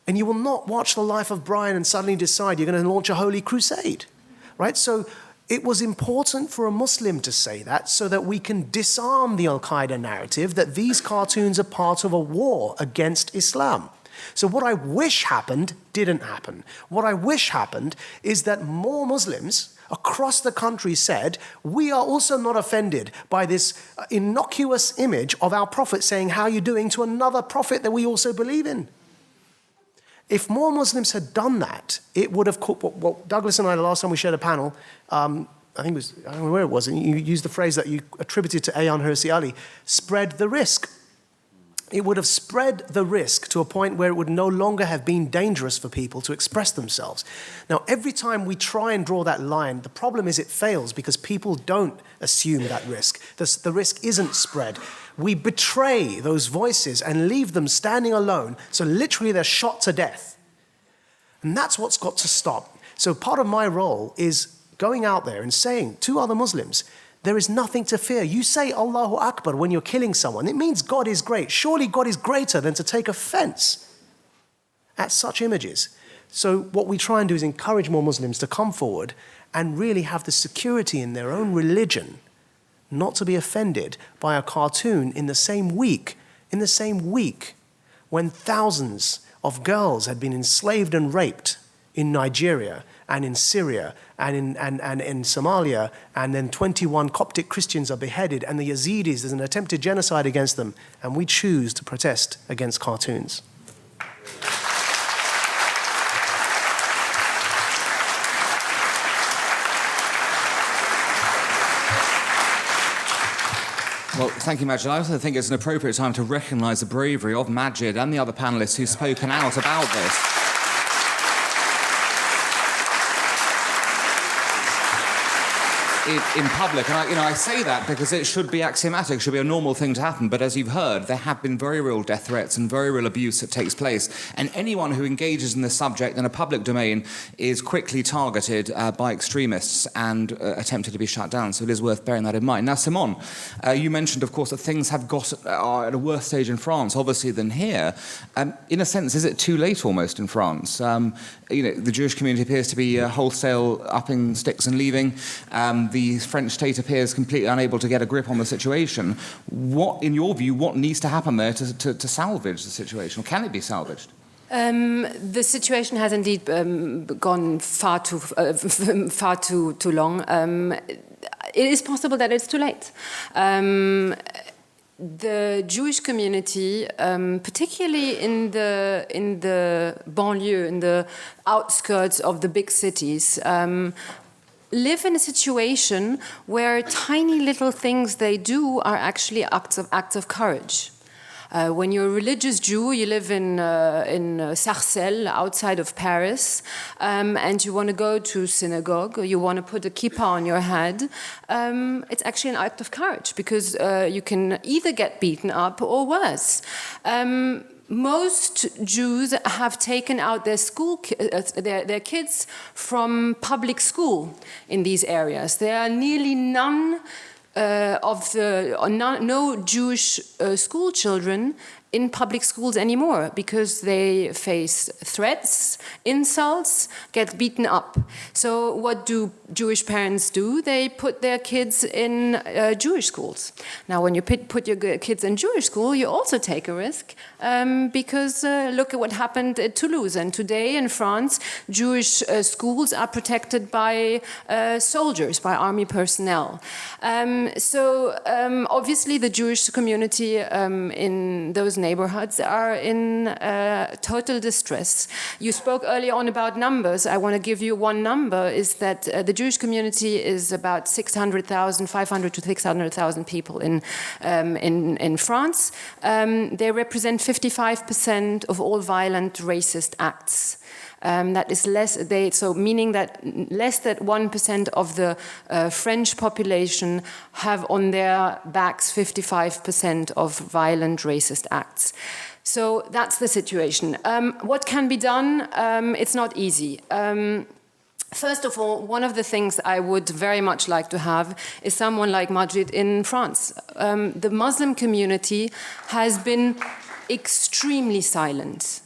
And you will not watch The Life of Brian and suddenly decide you're going to launch a holy crusade, right? So it was important for a Muslim to say that so that we can disarm the Al-Qaeda narrative that these cartoons are part of a war against Islam. So what I wish happened didn't happen. What I wish happened is that more Muslims across the country said, we are also not offended by this innocuous image of our prophet saying, how are you doing, to another prophet that we also believe in. If more Muslims had done that, it would have, well, Douglas and I, the last time we shared a panel, I think it was, I don't know where it was, and you used the phrase that you attributed to Ayaan Hirsi Ali, spread the risk. It would have spread the risk to a point where it would no longer have been dangerous for people to express themselves. Now, every time we try and draw that line, the problem is it fails because people don't assume that risk. The risk isn't spread. We betray those voices and leave them standing alone, so literally they're shot to death. And that's what's got to stop. So part of my role is going out there and saying to other Muslims, there is nothing to fear. You say Allahu Akbar when you're killing someone. It means God is great. Surely God is greater than to take offense at such images. So what we try and do is encourage more Muslims to come forward and really have the security in their own religion not to be offended by a cartoon in the same week when thousands of girls had been enslaved and raped in Nigeria and in Syria and in Somalia, and then 21 Coptic Christians are beheaded, and the Yazidis, there's an attempted genocide against them, and we choose to protest against cartoons. Well, thank you, Maajid. I also think it's an appropriate time to recognise the bravery of Maajid and the other panellists who've spoken out about this. In public, and I say that because it should be axiomatic, it should be a normal thing to happen, but as you've heard, there have been very real death threats and very real abuse that takes place, and anyone who engages in this subject in a public domain is quickly targeted by extremists and attempted to be shut down, so it is worth bearing that in mind. Now, Simone, you mentioned, of course, that things are at a worse stage in France, obviously, than here. In a sense, is it too late almost in France? The Jewish community appears to be wholesale upping sticks and leaving. The French state appears completely unable to get a grip on the situation. What, in your view, what needs to happen there to salvage the situation? Or can it be salvaged? The situation has indeed gone far too long. It is possible that it's too late. The Jewish community, particularly in the banlieue, in the outskirts of the big cities, live in a situation where tiny little things they do are actually acts of courage. When you're a religious Jew, you live in Sarcelles, outside of Paris, and you want to go to synagogue, or you want to put a kippah on your head, it's actually an act of courage, because you can either get beaten up or worse. Most Jews have taken out their their kids from public school in these areas. There are nearly no Jewish school children in public schools anymore, because they face threats, insults, get beaten up. So what do Jewish parents do? They put their kids in Jewish schools. Now, when you put your kids in Jewish school, you also take a risk, because look at what happened at Toulouse. And today in France, Jewish schools are protected by soldiers, by army personnel. Obviously the Jewish community in those neighborhoods are in total distress. You spoke earlier on about numbers. I want to give you one number, is that the Jewish community is about 500 to 600,000 people in France. They represent 55% of all violent racist acts. That is meaning that less than 1% of the French population have on their backs 55% of violent racist acts. So that's the situation. What can be done? It's not easy. First of all, one of the things I would very much like to have is someone like Maajid in France. The Muslim community has been extremely silent.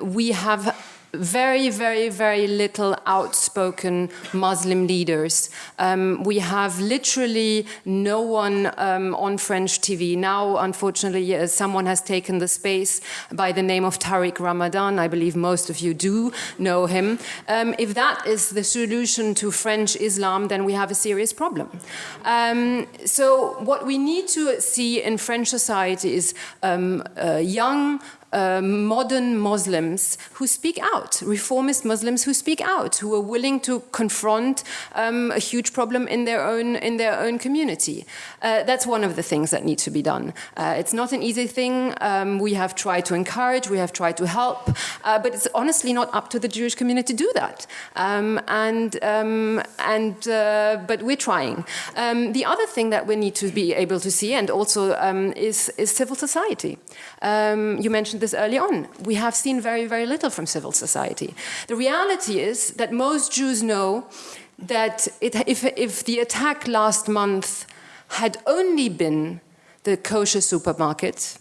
We have very, very, very little outspoken Muslim leaders. We have literally no one on French TV. Now, unfortunately, someone has taken the space by the name of Tariq Ramadan. I believe most of you do know him. If that is the solution to French Islam, then we have a serious problem. So what we need to see in French society is young, modern Muslims who speak out, reformist Muslims who speak out, who are willing to confront a huge problem in their own community. That's one of the things that need to be done. It's not an easy thing. We have tried to encourage, we have tried to help, but it's honestly not up to the Jewish community to do that. But we're trying. The other thing that we need to be able to see, and also is civil society. You mentioned this early on. We have seen very, very little from civil society. The reality is that most Jews know that if the attack last month had only been the kosher supermarket,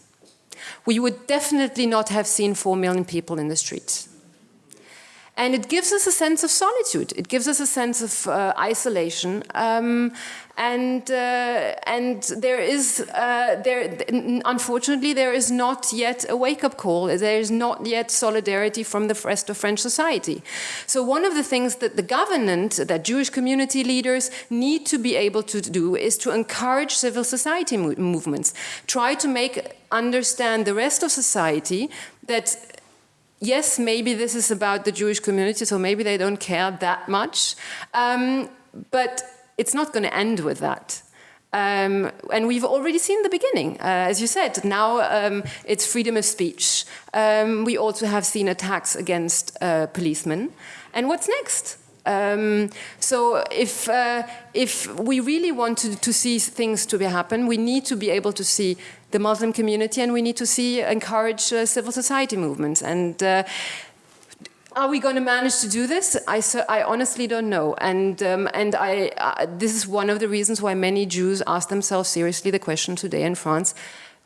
we would definitely not have seen 4 million people in the streets. And it gives us a sense of solitude. It gives us a sense of isolation. And there is, unfortunately, there is not yet a wake-up call. There is not yet solidarity from the rest of French society. So one of the things that the government, that Jewish community leaders need to be able to do is to encourage civil society movements. Try to understand the rest of society that yes, maybe this is about the Jewish community, so maybe they don't care that much, but it's not going to end with that. And we've already seen the beginning. As you said, now it's freedom of speech. We also have seen attacks against policemen. And what's next? So if we really want to see things to happen, we need to be able to see the Muslim community, and we need to encourage civil society movements. And are we going to manage to do this? I honestly don't know. And this is one of the reasons why many Jews ask themselves seriously the question today in France,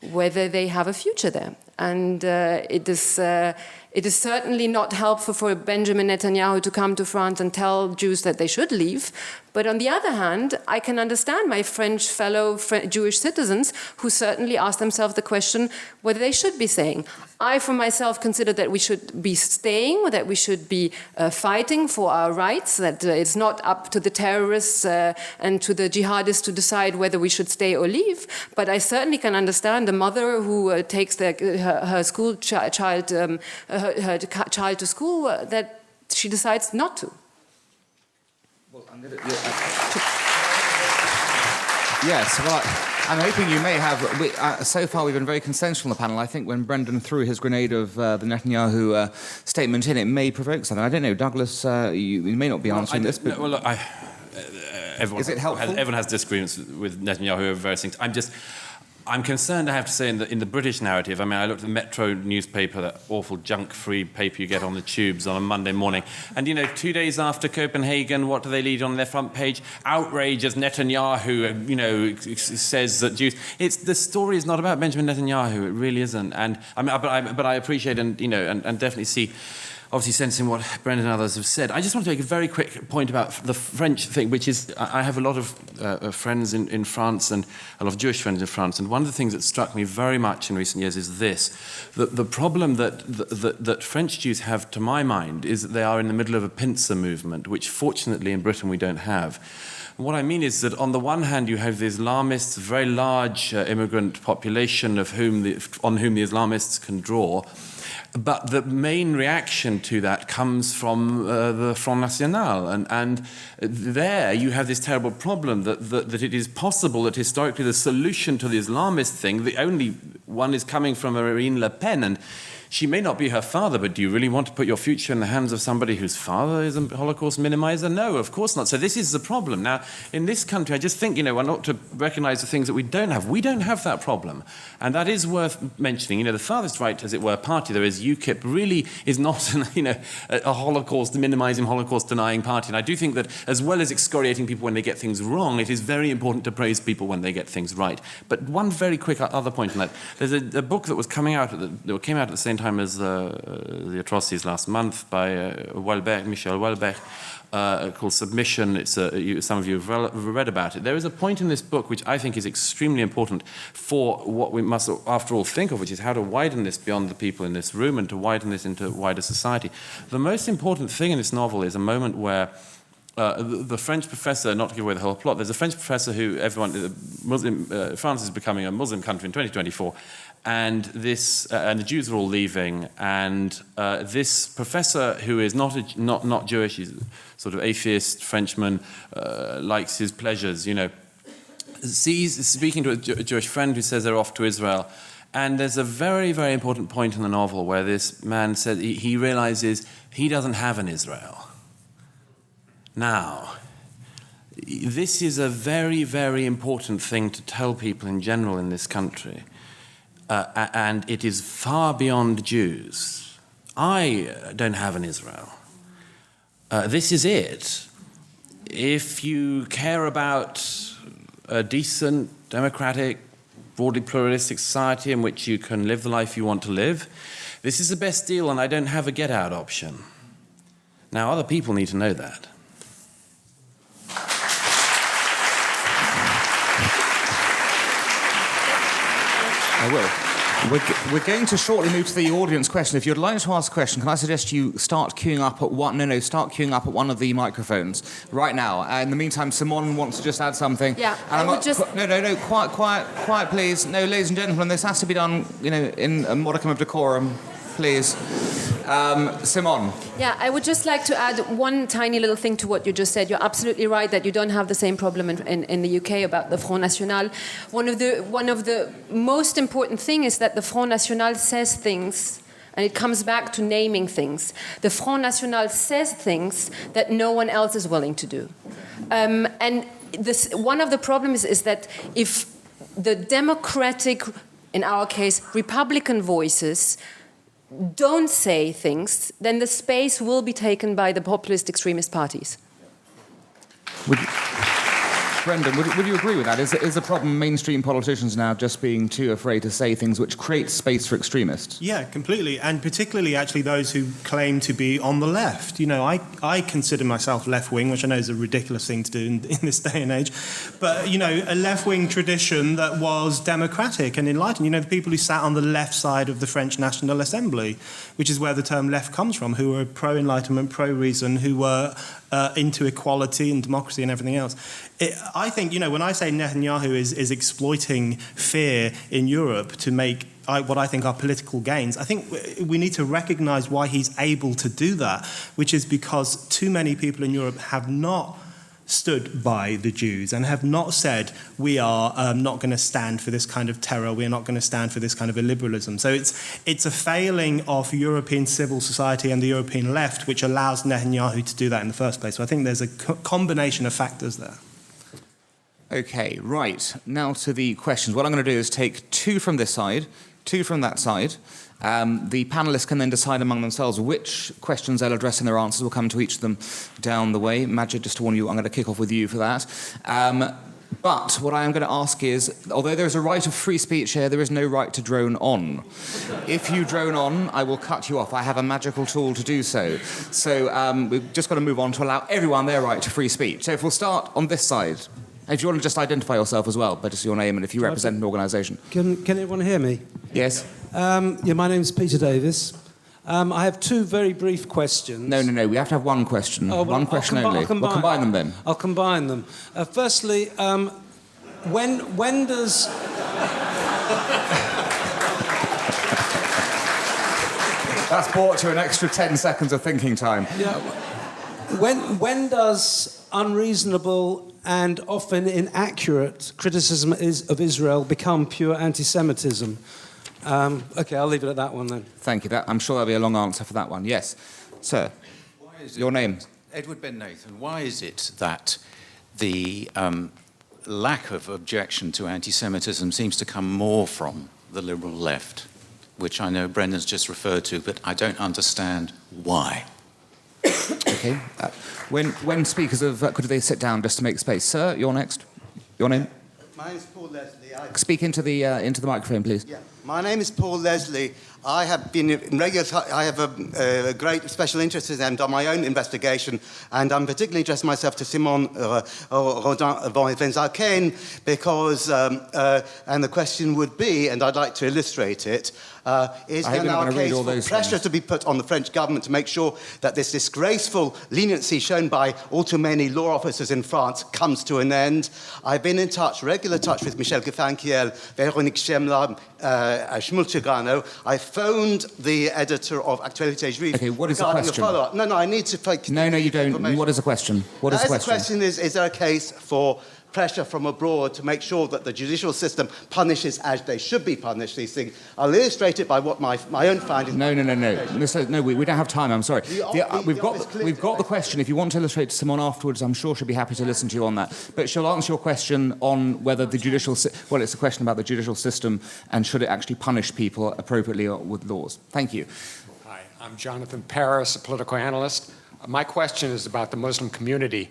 whether they have a future there. And it is certainly not helpful for Benjamin Netanyahu to come to France and tell Jews that they should leave. But on the other hand, I can understand my French fellow Jewish citizens who certainly ask themselves the question whether they should be staying. I, for myself, consider that we should be staying, that we should be fighting for our rights, that it's not up to the terrorists and to the jihadists to decide whether we should stay or leave. But I certainly can understand the mother who takes her school child to school that she decides not to. Well, yes, well, I'm hoping you may have. So far, we've been very consensual on the panel. I think when Brendan threw his grenade of the Netanyahu statement in, it may provoke something. I don't know, Douglas. You may not be answering this, but well, look, everyone, is it helpful? Everyone has disagreements with Netanyahu over various things. I'm concerned, I have to say, in the British narrative. I mean, I looked at the Metro newspaper, that awful junk-free paper you get on the tubes on a Monday morning. And, 2 days after Copenhagen, what do they lead on their front page? Outrage as Netanyahu, says that Jews... The story is not about Benjamin Netanyahu. It really isn't. And but I appreciate and definitely see... Obviously, sensing what Brendan and others have said. I just want to make a very quick point about the French thing, which is I have a lot of friends in France and a lot of Jewish friends in France, and one of the things that struck me very much in recent years is this: that the problem that French Jews have, to my mind, is that they are in the middle of a pincer movement, which fortunately in Britain we don't have. What I mean is that on the one hand you have the Islamists, a very large immigrant population on whom the Islamists can draw. But the main reaction to that comes from the Front National. And there you have this terrible problem that it is possible that historically the solution to the Islamist thing, the only one is coming from Marine Le Pen. And She may not be her father, but do you really want to put your future in the hands of somebody whose father is a Holocaust minimizer? No, of course not. So this is the problem. Now, in this country, I just think, one ought to recognize the things that we don't have. We don't have that problem. And that is worth mentioning. The farthest right, as it were, party there is, UKIP, really is not a Holocaust, minimizing, Holocaust denying party. And I do think that as well as excoriating people when they get things wrong, it is very important to praise people when they get things right. But one very quick other point on that. There's a book that came out at the same time as the atrocities last month by Michel Houellebecq, called Submission. It's some of you have read about it. There is a point in this book which I think is extremely important for what we must, after all, think of, which is how to widen this beyond the people in this room and to widen this into wider society. The most important thing in this novel is a moment where the French professor, not to give away the whole plot, there's a French professor who France is becoming a Muslim country in 2024, and the Jews are all leaving, and this professor, who is not Jewish, he's a sort of atheist Frenchman, likes his pleasures, is speaking to a Jewish friend who says they're off to Israel. And there's a very, very important point in the novel where this man said he realizes he doesn't have an Israel. Now, this is a very, very important thing to tell people in general in this country. And it is far beyond Jews. I don't have an Israel. This is it. If you care about a decent, democratic, broadly pluralistic society in which you can live the life you want to live, this is the best deal, and I don't have a get-out option. Now, other people need to know that. I will. We're going to shortly move to the audience question. If you'd like to ask a question, can I suggest you start queuing up at one? Start queuing up at one of the microphones right now. In the meantime, Simone wants to just add something. Yeah, and No, quiet, please. No, ladies and gentlemen, this has to be done, in a modicum of decorum, please. Simone. Yeah, I would just like to add one tiny little thing to what you just said. You're absolutely right that you don't have the same problem in the UK about the Front National. One of the most important things is that the Front National says things, and it comes back to naming things. The Front National says things that no one else is willing to do. And one of the problems is that if the democratic, in our case, Republican voices don't say things, then the space will be taken by the populist extremist parties. Brendan, would you agree with that? Is the problem mainstream politicians now just being too afraid to say things which create space for extremists? Yeah, completely. And particularly, actually, those who claim to be on the left. I consider myself left-wing, which I know is a ridiculous thing to do in this day and age. But, a left-wing tradition that was democratic and enlightened. The people who sat on the left side of the French National Assembly, which is where the term left comes from, who were pro-enlightenment, pro-reason, who were into equality and democracy and everything else. I think, when I say Netanyahu is exploiting fear in Europe to make what I think are political gains, I think we need to recognise why he's able to do that, which is because too many people in Europe have not stood by the Jews and have not said, we are not going to stand for this kind of terror, we are not going to stand for this kind of illiberalism. So it's a failing of European civil society and the European left which allows Netanyahu to do that in the first place. So I think there's a combination of factors there. Okay, right. Now to the questions. What I'm going to do is take two from this side, two from that side. The panellists can then decide among themselves which questions they'll address and their answers will come to each of them down the way. Maajid, just to warn you, I'm going to kick off with you for that. But what I am going to ask is, although there is a right of free speech here, there is no right to drone on. If you drone on, I will cut you off. I have a magical tool to do so. So we've just got to move on to allow everyone their right to free speech. So if we'll start on this side. If you want to just identify yourself as well, but just your name and if you represent an organisation. Can everyone hear me? Yes. My name's Peter Davis. I have two very brief questions. No. We have to have one question. One question only. We'll combine them then. I'll combine them. Firstly, when does... That's brought to an extra 10 seconds of thinking time. Yeah. When does unreasonable and often inaccurate criticism of Israel become pure anti-Semitism? Okay, I'll leave it at that one then. Thank you. I'm sure there'll be a long answer for that one. Yes. Sir, your name? Edward Ben Nathan. Why is it that the lack of objection to anti-Semitism seems to come more from the liberal left, which I know Brendan's just referred to, but I don't understand why? Okay. When speakers could they sit down just to make space? Sir, you're next. Your name? My name is Paul Leslie. Speak into the microphone, please. Yeah. My name is Paul Leslie. I have been in regular. I have a great special interest in them, done my own investigation, and I'm particularly interested myself to Simon Rodin von Venzaken because, and the question would be, and I'd like to illustrate it, is there now a case for pressure to be put on the French government to make sure that this disgraceful leniency shown by all too many law officers in France comes to an end? I've been in regular touch with Michel Gefankiel, Véronique Schemla, Schmulchegano. I phoned the editor of Actualité Juive. Okay, what is the question? No, I need to fake. No, you don't. What is the question? The question is there a case for pressure from abroad to make sure that the judicial system punishes as they should be punished these things? I'll illustrate it by what my own findings. No, we don't have time. I'm sorry. We've got the question. If you want to illustrate to someone afterwards, I'm sure she'll be happy to listen to you on that. But she'll answer your question on whether the judicial. Well, it's a question about the judicial system and should it actually punish people appropriately with laws. Thank you. Hi, I'm Jonathan Paris, a political analyst. My question is about the Muslim community.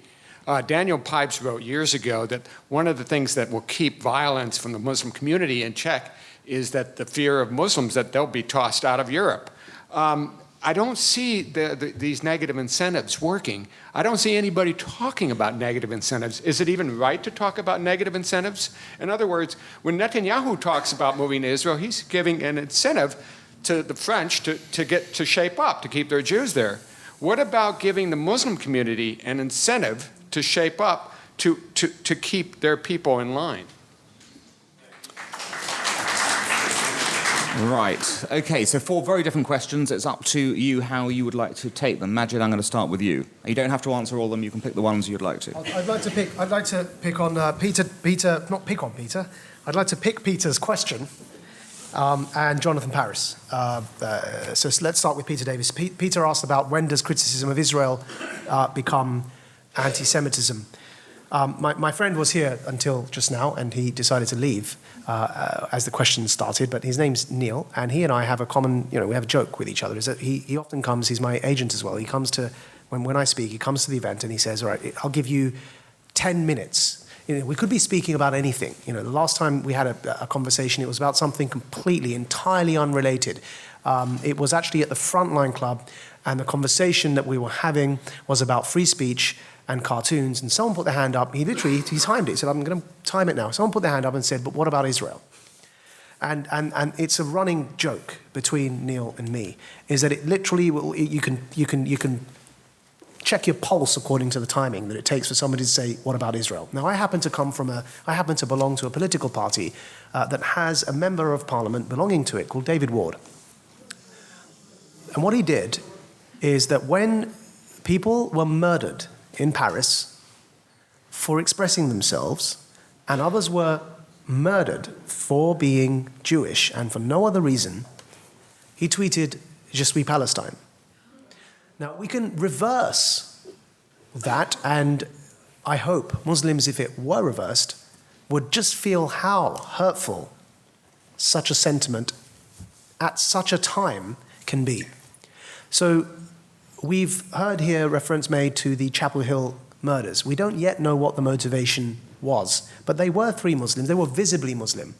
Daniel Pipes wrote years ago that one of the things that will keep violence from the Muslim community in check is that the fear of Muslims that they'll be tossed out of Europe. I don't see these negative incentives working. I don't see anybody talking about negative incentives. Is it even right to talk about negative incentives? In other words, when Netanyahu talks about moving to Israel, he's giving an incentive to the French to shape up, to keep their Jews there. What about giving the Muslim community an incentive to shape up, to keep their people in line? Right. Okay, so 4 very different questions. It's up to you how you would like to take them. Maajid, I'm going to start with you. You don't have to answer all of them. You can pick the ones you'd like to. I'd like to pick on Peter. Not pick on Peter. I'd like to pick Peter's question and Jonathan Paris. So let's start with Peter Davis. Peter asked about when does criticism of Israel become anti-Semitism. My friend was here until just now, and he decided to leave as the question started. But his name's Neil, and he and I have a common, we have a joke with each other. Is that he often comes. He's my agent as well. He comes to when I speak. He comes to the event and he says, "All right, I'll give you 10 minutes. We could be speaking about anything. The last time we had a conversation, it was about something entirely unrelated. It was actually at the Frontline Club, and the conversation that we were having was about free speech and cartoons, and someone put their hand up. He timed it. He said, I'm going to time it now. Someone put their hand up and said, but what about Israel? And it's a running joke between Neil and me, is that it literally, you can check your pulse according to the timing that it takes for somebody to say, what about Israel? Now, I happen to belong to a political party that has a member of parliament belonging to it called David Ward. And what he did is that when people were murdered in Paris for expressing themselves, and others were murdered for being Jewish and for no other reason, he tweeted, Je suis Palestine. Now, we can reverse that, and I hope Muslims, if it were reversed, would just feel how hurtful such a sentiment at such a time can be. So we've heard here reference made to the Chapel Hill murders. We don't yet know what the motivation was, but they were 3 Muslims. They were visibly Muslim.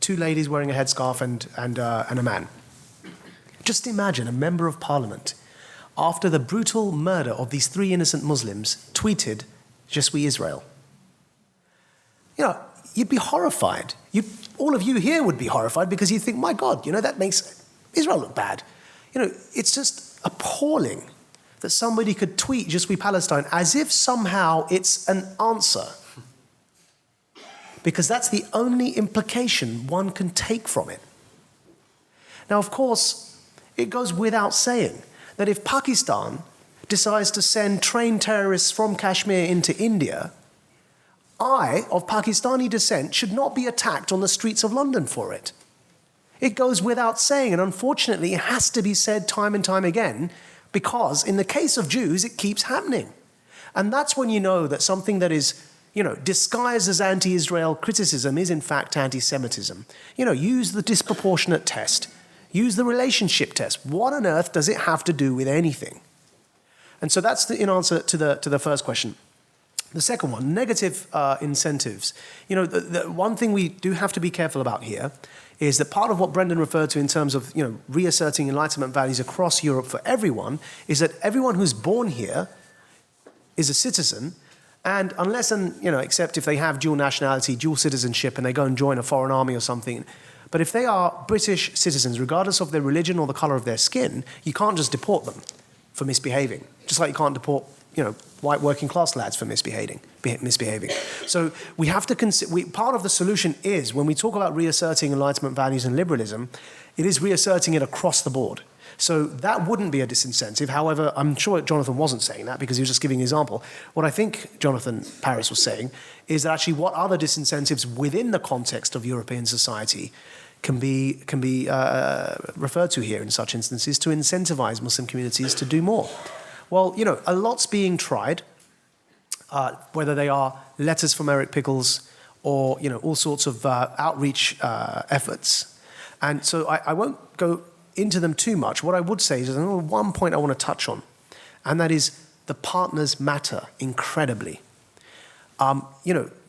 2 ladies wearing a headscarf and a man. Just imagine a member of parliament, after the brutal murder of these 3 innocent Muslims, tweeted, Je suis Israel. You'd be horrified. All of you here would be horrified because you think, my God, that makes Israel look bad. It's just appalling that somebody could tweet Je suis Palestine as if somehow it's an answer. Because that's the only implication one can take from it. Now, of course, it goes without saying that if Pakistan decides to send trained terrorists from Kashmir into India, I, of Pakistani descent, should not be attacked on the streets of London for it. It goes without saying, and unfortunately it has to be said time and time again, because in the case of Jews, it keeps happening. And that's when you know that something that is, disguised as anti-Israel criticism is in fact anti-Semitism. Use the disproportionate test. Use the relationship test. What on earth does it have to do with anything? And so that's in answer to the first question. The second one, negative incentives. The one thing we do have to be careful about here is that part of what Brendan referred to in terms of reasserting Enlightenment values across Europe for everyone is that everyone who's born here is a citizen, and unless except if they have dual nationality, dual citizenship, and they go and join a foreign army or something, but if they are British citizens, regardless of their religion or the colour of their skin, you can't just deport them for misbehaving, just like you can't deport white working class lads for misbehaving. So we have to consider, part of the solution is, when we talk about reasserting Enlightenment values and liberalism, it is reasserting it across the board. So that wouldn't be a disincentive. However, I'm sure Jonathan wasn't saying that because he was just giving an example. What I think Jonathan Paris was saying is that actually what other disincentives within the context of European society can be referred to here in such instances to incentivize Muslim communities to do more. Well, a lot's being tried, whether they are letters from Eric Pickles or, all sorts of outreach efforts. And so I won't go into them too much. What I would say is there's only one point I want to touch on, and that is the partners matter incredibly.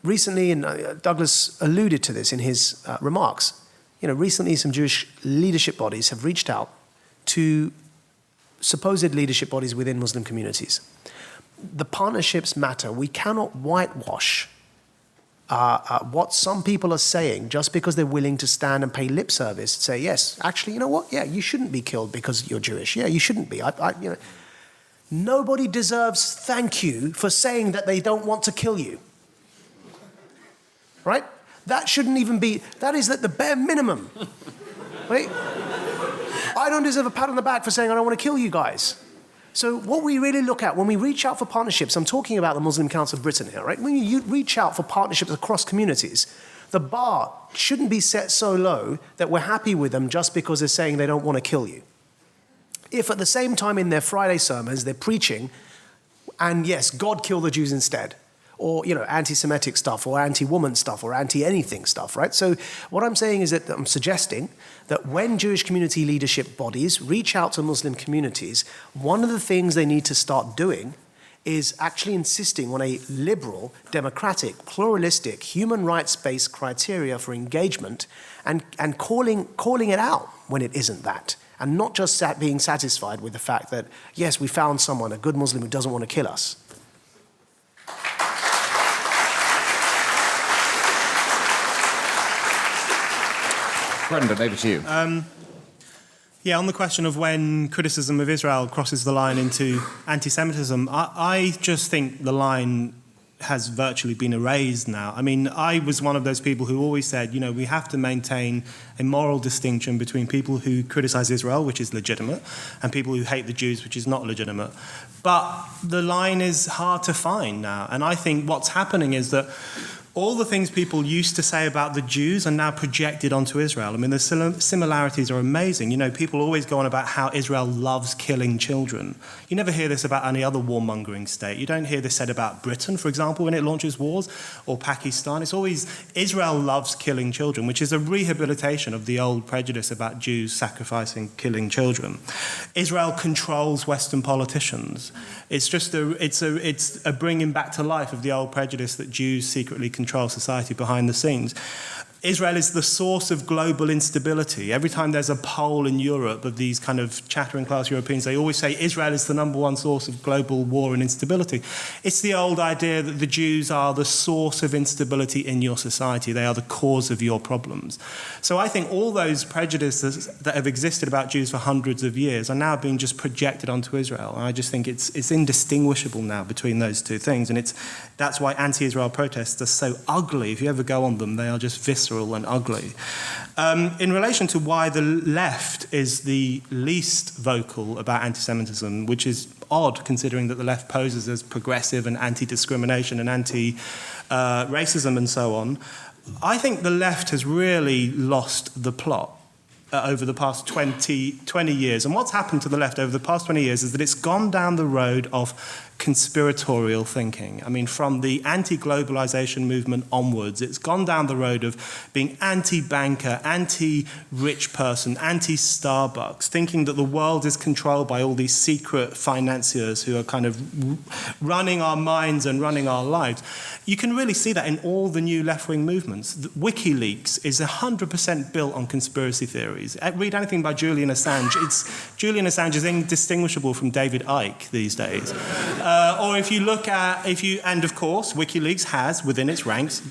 Recently, and Douglas alluded to this in his remarks, recently some Jewish leadership bodies have reached out to supposed leadership bodies within Muslim communities. The partnerships matter. We cannot whitewash what some people are saying just because they're willing to stand and pay lip service, say, yes, actually, you know what? Yeah, you shouldn't be killed because you're Jewish. Yeah, you shouldn't be. Nobody deserves thank you for saying that they don't want to kill you. Right? That shouldn't even be, that is at the bare minimum. Right? I don't deserve a pat on the back for saying I don't want to kill you guys. So what we really look at when we reach out for partnerships, I'm talking about the Muslim Council of Britain here, right? When you reach out for partnerships across communities, the bar shouldn't be set so low that we're happy with them just because they're saying they don't want to kill you. If at the same time in their Friday sermons they're preaching, and yes, God kill the Jews instead, or anti-Semitic stuff, or anti-woman stuff, or anti-anything stuff, right? So what I'm saying is that I'm suggesting that when Jewish community leadership bodies reach out to Muslim communities, one of the things they need to start doing is actually insisting on a liberal, democratic, pluralistic, human rights-based criteria for engagement, and calling it out when it isn't that, and not just being satisfied with the fact that, yes, we found someone, a good Muslim who doesn't want to kill us. Brendan, over to you. On the question of when criticism of Israel crosses the line into anti-Semitism, I just think the line has virtually been erased now. I mean, I was one of those people who always said, we have to maintain a moral distinction between people who criticize Israel, which is legitimate, and people who hate the Jews, which is not legitimate. But the line is hard to find now. And I think what's happening is that all the things people used to say about the Jews are now projected onto Israel. I mean, the similarities are amazing. People always go on about how Israel loves killing children. You never hear this about any other warmongering state. You don't hear this said about Britain, for example, when it launches wars, or Pakistan. It's always Israel loves killing children, which is a rehabilitation of the old prejudice about Jews sacrificing, killing children. Israel controls Western politicians. It's just a bringing back to life of the old prejudice that Jews secretly control society behind the scenes. Israel is the source of global instability. Every time there's a poll in Europe of these kind of chattering class Europeans, they always say Israel is the number one source of global war and instability. It's the old idea that the Jews are the source of instability in your society. They are the cause of your problems. So I think all those prejudices that have existed about Jews for hundreds of years are now being just projected onto Israel. And I just think it's indistinguishable now between those two things. And that's why anti-Israel protests are so ugly. If you ever go on them, they are just visceral and ugly. In relation to why the left is the least vocal about anti-Semitism, which is odd considering that the left poses as progressive and anti-discrimination and anti-racism and so on, I think the left has really lost the plot. over the past 20 years. And what's happened to the left over the past 20 years is that it's gone down the road of conspiratorial thinking. I mean, from the anti-globalization movement onwards, it's gone down the road of being anti-banker, anti-rich person, anti-Starbucks, thinking that the world is controlled by all these secret financiers who are kind of running our minds and running our lives. You can really see that in all the new left-wing movements. WikiLeaks is 100% built on conspiracy theories. Read anything by Julian Assange. Julian Assange is indistinguishable from David Icke these days. Or if you look at, and of course, WikiLeaks has within its ranks,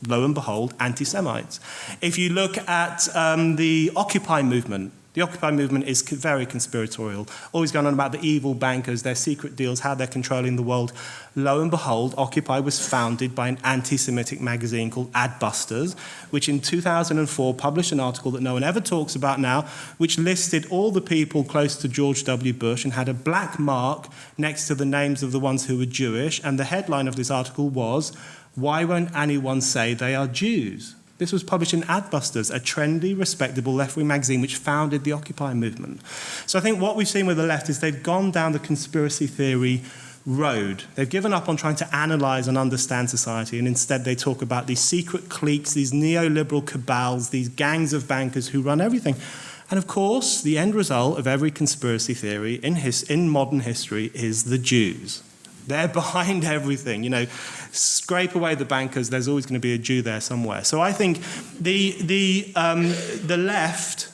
lo and behold, anti-Semites. If you look at the Occupy movement, the Occupy movement is very conspiratorial, always going on about the evil bankers, their secret deals, how they're controlling the world. Lo and behold, Occupy was founded by an anti-Semitic magazine called Adbusters, which in 2004 published an article that no one ever talks about now, which listed all the people close to George W. Bush and had a black mark next to the names of the ones who were Jewish. And the headline of this article was, "Why won't anyone say they are Jews?" This was published in Adbusters, a trendy, respectable left-wing magazine which founded the Occupy movement. So I think what we've seen with the left is they've gone down the conspiracy theory road. They've given up on trying to analyse and understand society, and instead they talk about these secret cliques, these neoliberal cabals, these gangs of bankers who run everything. And of course, the end result of every conspiracy theory in modern history is the Jews. They're behind everything. You know, scrape away the bankers, there's always going to be a Jew there somewhere. So I think the left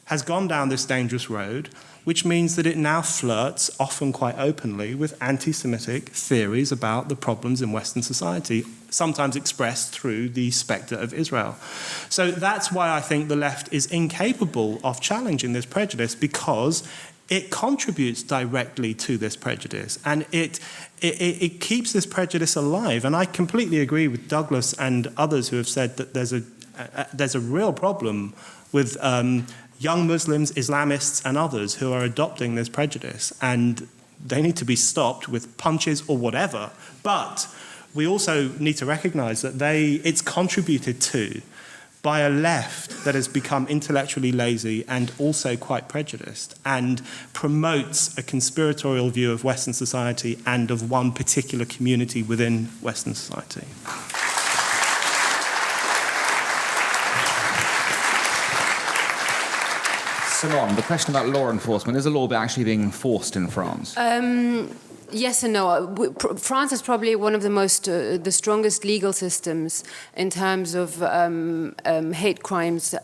has gone down this dangerous road, which means that it now flirts, often quite openly, with anti-Semitic theories about the problems in Western society, sometimes expressed through the spectre of Israel. So that's why I think the left is incapable of challenging this prejudice, because it contributes directly to this prejudice, and it keeps this prejudice alive. And I completely agree with Douglas and others who have said that there's a real problem with young Muslims, Islamists, and others who are adopting this prejudice, and they need to be stopped with punches or whatever. But we also need to recognise that it's contributed to by a left that has become intellectually lazy and also quite prejudiced, and promotes a conspiratorial view of Western society and of one particular community within Western society. Simone, the question about law enforcement, is the law actually being enforced in France? Yes and no. France is probably one of the strongest legal systems in terms of hate crimes,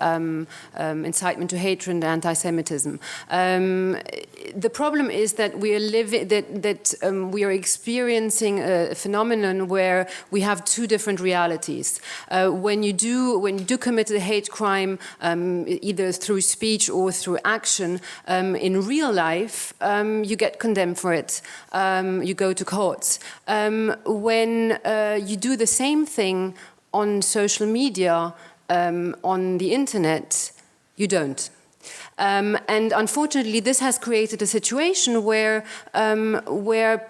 incitement to hatred and anti-Semitism. The problem is that we are experiencing a phenomenon where we have two different realities. When you do commit a hate crime, either through speech or through action, in real life, you get condemned for it. You go to courts. When you do the same thing on social media, on the internet, you don't. And unfortunately, this has created a situation where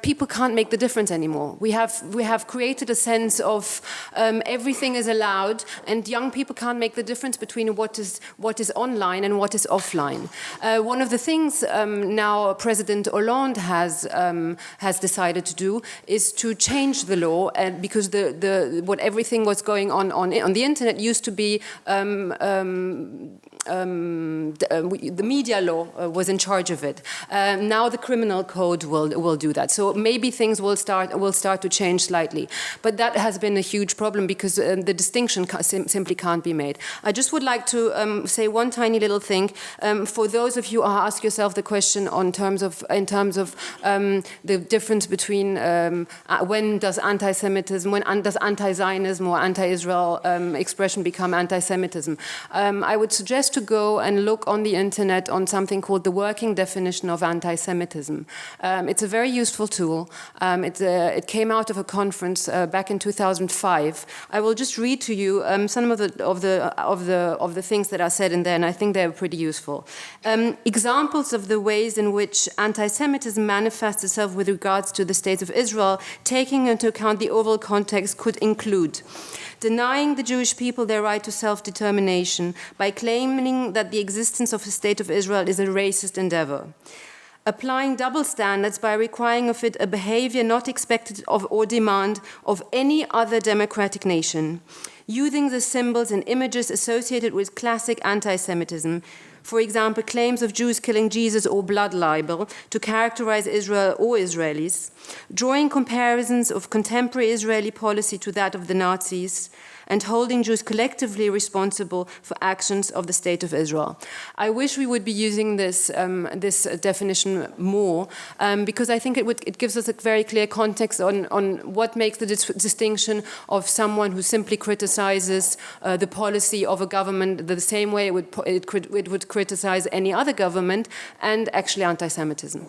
people can't make the difference anymore. We have created a sense of everything is allowed, and young people can't make the difference between what is online and what is offline. One of the things now President Hollande has decided to do is to change the law, because what everything was going on the internet used to be. The media law was in charge of it. Now the criminal code will do that. So maybe things will start to change slightly. But that has been a huge problem, because the distinction simply can't be made. I just would like to say one tiny little thing. For those of you who ask yourself the question in terms of the difference between when does anti-Semitism, when does anti-Zionism or anti-Israel expression become anti-Semitism, I would suggest to go and look on the internet on something called the working definition of anti-Semitism. It's a very useful tool. It came out of a conference back in 2005. I will just read to you some of the things that are said in there, and I think they're pretty useful. Examples of the ways in which anti-Semitism manifests itself with regards to the state of Israel, taking into account the overall context, could include denying the Jewish people their right to self-determination by claiming that the existence of the State of Israel is a racist endeavor. Applying double standards by requiring of it a behavior not expected of or demand of any other democratic nation, using the symbols and images associated with classic anti-Semitism, for example, claims of Jews killing Jesus or blood libel to characterize Israel or Israelis, drawing comparisons of contemporary Israeli policy to that of the Nazis, and holding Jews collectively responsible for actions of the State of Israel. I wish we would be using this definition more, because I think it gives us a very clear context on what makes the distinction of someone who simply criticizes the policy of a government the same way it would criticize any other government, and actually anti-Semitism.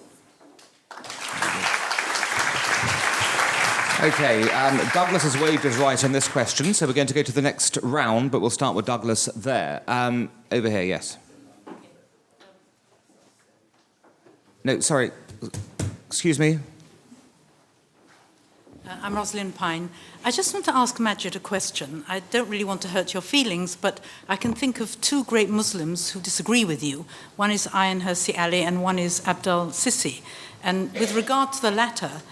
Okay, Douglas has waived his right on this question, so we're going to go to the next round, but we'll start with Douglas there. Over here, yes. No, sorry. Excuse me. I'm Rosalind Pine. I just want to ask Maajid a question. I don't really want to hurt your feelings, but I can think of two great Muslims who disagree with you. One is Ayaan Hirsi Ali and one is Abdel Sisi. And with regard to the latter,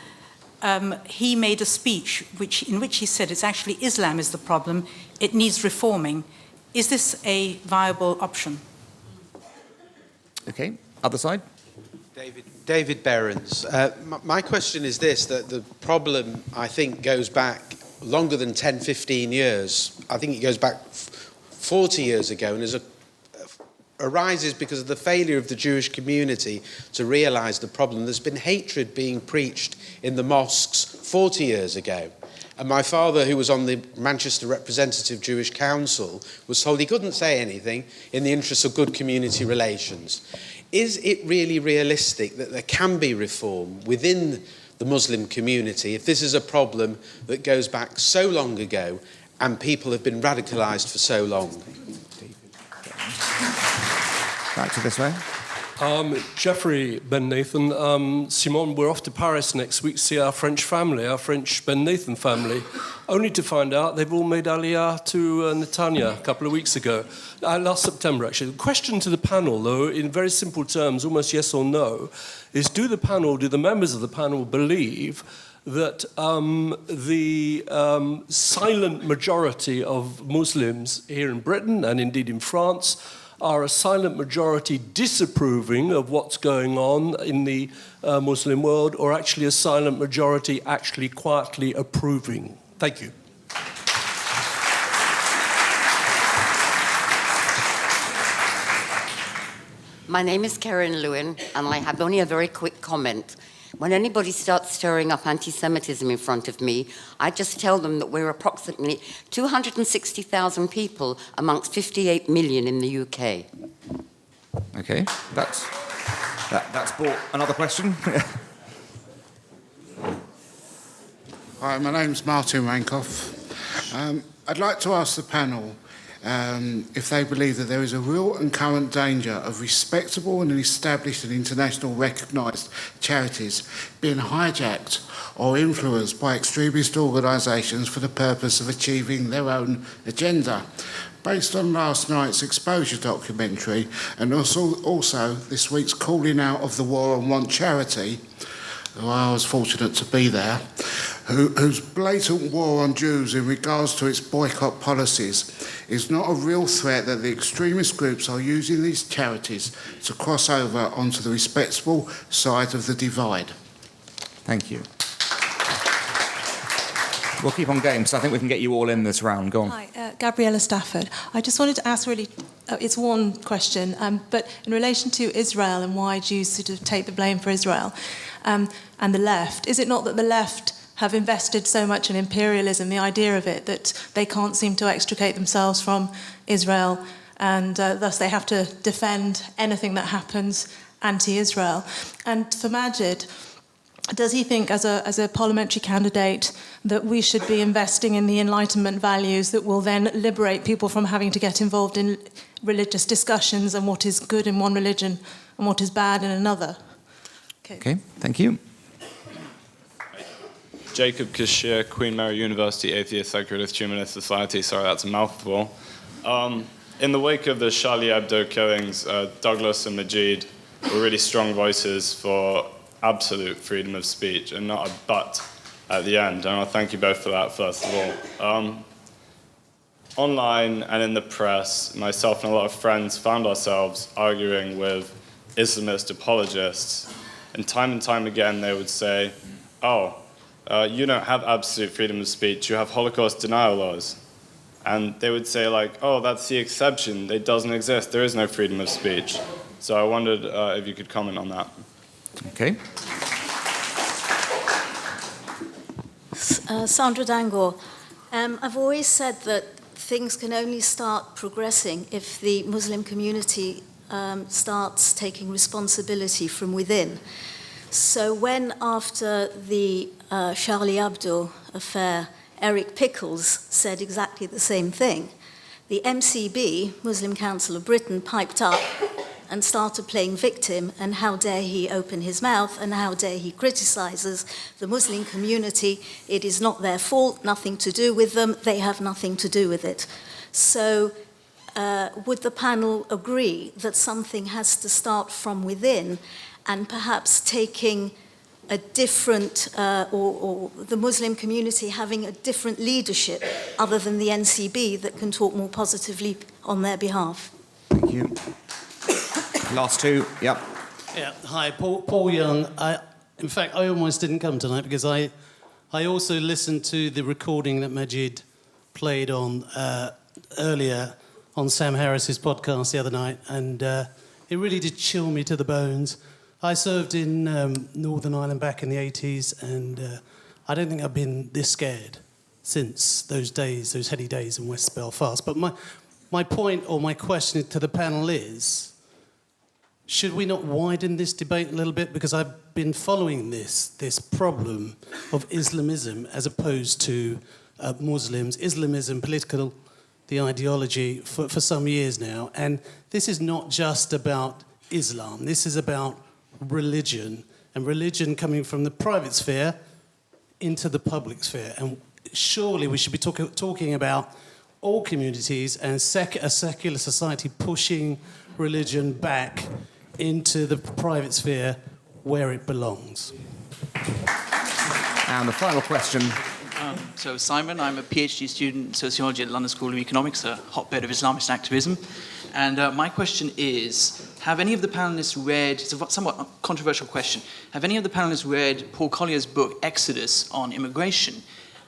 he made a speech in which he said it's actually Islam is the problem, it needs reforming. Is this a viable option? Okay, other side. David Behrens. My question is this, that the problem, I think, goes back longer than 10, 15 years. I think it goes back 40 years ago and arises because of the failure of the Jewish community to realise the problem. There's been hatred being preached in the mosques 40 years ago. And my father, who was on the Manchester Representative Jewish Council, was told he couldn't say anything in the interests of good community relations. Is it really realistic that there can be reform within the Muslim community if this is a problem that goes back so long ago and people have been radicalised for so long? Back to this way. Jeffrey Ben Nathan, Simon, we're off to Paris next week to see our French family, our French Ben Nathan family, only to find out they've all made Aliyah to Netanya a couple of weeks ago, last September actually. The question to the panel, though, in very simple terms, almost yes or no, is do the members of the panel believe that the silent majority of Muslims here in Britain and indeed in France are a silent majority disapproving of what's going on in the Muslim world, or actually a silent majority actually quietly approving? Thank you. My name is Karen Lewin, and I have only a very quick comment. When anybody starts stirring up anti-Semitism in front of me, I just tell them that we're approximately 260,000 people amongst 58 million in the UK. Okay, that's brought another question. Hi, my name's Martin Rankoff. I'd like to ask the panel if they believe that there is a real and current danger of respectable and established and international recognised charities being hijacked or influenced by extremist organisations for the purpose of achieving their own agenda. Based on last night's Exposure documentary and also this week's calling out of the War on Want charity, who I was fortunate to be there, whose blatant war on Jews in regards to its boycott policies is not a real threat that the extremist groups are using these charities to cross over onto the respectable side of the divide. Thank you. We'll keep on going, so I think we can get you all in this round. Go on. Hi, Gabriella Stafford. I just wanted to ask really, it's one question, but in relation to Israel and why Jews sort of take the blame for Israel and the left, is it not that the left have invested so much in imperialism, the idea of it, that they can't seem to extricate themselves from Israel, and thus they have to defend anything that happens anti-Israel? And for Maajid, does he think, as a parliamentary candidate, that we should be investing in the Enlightenment values that will then liberate people from having to get involved in religious discussions and what is good in one religion and what is bad in another? Okay, thank you. Jacob Kashir, Queen Mary University Atheist Secularist Humanist Society. Sorry, that's a mouthful. In the wake of the Charlie Hebdo killings, Douglas and Maajid were really strong voices for absolute freedom of speech and not a but at the end. And I'll thank you both for that, first of all. Online and in the press, myself and a lot of friends found ourselves arguing with Islamist apologists. And time again, they would say, you don't have absolute freedom of speech, you have Holocaust denial laws. And they would say, like, that's the exception, it doesn't exist, there is no freedom of speech. So I wondered if you could comment on that. Okay. Sandra Dangor. I've always said that things can only start progressing if the Muslim community starts taking responsibility from within. So when, after the Charlie Hebdo affair, Eric Pickles said exactly the same thing, the MCB, Muslim Council of Britain, piped up and started playing victim, and how dare he open his mouth, and how dare he criticizes the Muslim community. It is not their fault, nothing to do with them, they have nothing to do with it. So would the panel agree that something has to start from within, and perhaps taking a different, or the Muslim community having a different leadership other than the NCB that can talk more positively on their behalf? Thank you. Last two, yep. Yeah, hi, Paul Young. In fact, I almost didn't come tonight because I also listened to the recording that Maajid played on earlier on Sam Harris's podcast the other night, and it really did chill me to the bones. I served in Northern Ireland back in the 80s, and I don't think I've been this scared since those days, those heady days in West Belfast. But my point or my question to the panel is, should we not widen this debate a little bit? Because I've been following this problem of Islamism as opposed to Muslims, Islamism, political, the ideology, for some years now. And this is not just about Islam. This is about religion, and religion coming from the private sphere into the public sphere. And surely we should be talking about all communities and a secular society pushing religion back into the private sphere where it belongs. And the final question. So Simon, I'm a PhD student in sociology at London School of Economics, a hotbed of Islamist activism. And my question is, have any of the panelists read, it's a somewhat controversial question, have any of the panelists read Paul Collier's book, Exodus, on immigration?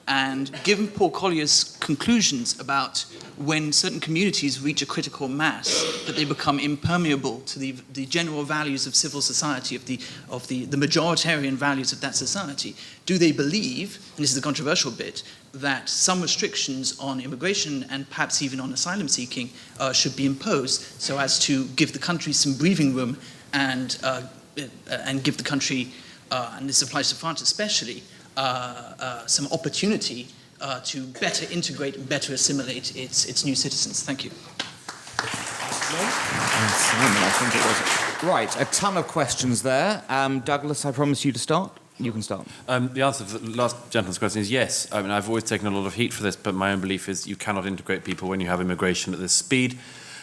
And given Paul Collier's conclusions about when certain communities reach a critical mass, that they become impermeable to the general values of civil society, of the majoritarian values of that society, do they believe, and this is the controversial bit, that some restrictions on immigration and perhaps even on asylum seeking should be imposed so as to give the country some breathing room and give the country, and this applies to France especially, some opportunity to better integrate and better assimilate its new citizens? Thank you. Simon, I think it was. Right, a ton of questions there. Douglas, I promise you to start. You can start. The answer to the last gentleman's question is yes. I mean, I've always taken a lot of heat for this, but my own belief is you cannot integrate people when you have immigration at this speed.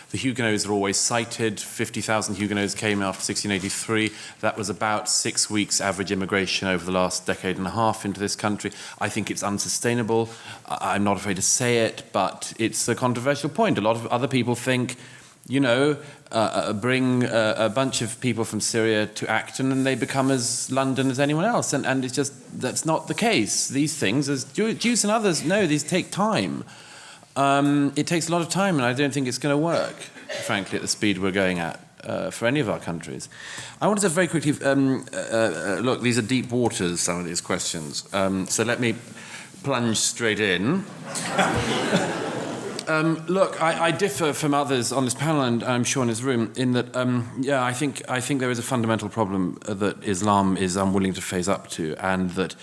The Huguenots are always cited. 50,000 Huguenots came after 1683. That was about 6 weeks average immigration over the last decade and a half into this country. I think it's unsustainable. I'm not afraid to say it, but it's a controversial point. A lot of other people think, bring a bunch of people from Syria to Acton and they become as London as anyone else. And it's just, that's not the case. These things, as Jews and others know, these take time. It takes a lot of time, and I don't think it's going to work, frankly, at the speed we're going at for any of our countries. I wanted to very quickly look, these are deep waters, some of these questions. So let me plunge straight in. Look, I differ from others on this panel, and I'm sure in this room, in that, I think there is a fundamental problem that Islam is unwilling to face up to, and that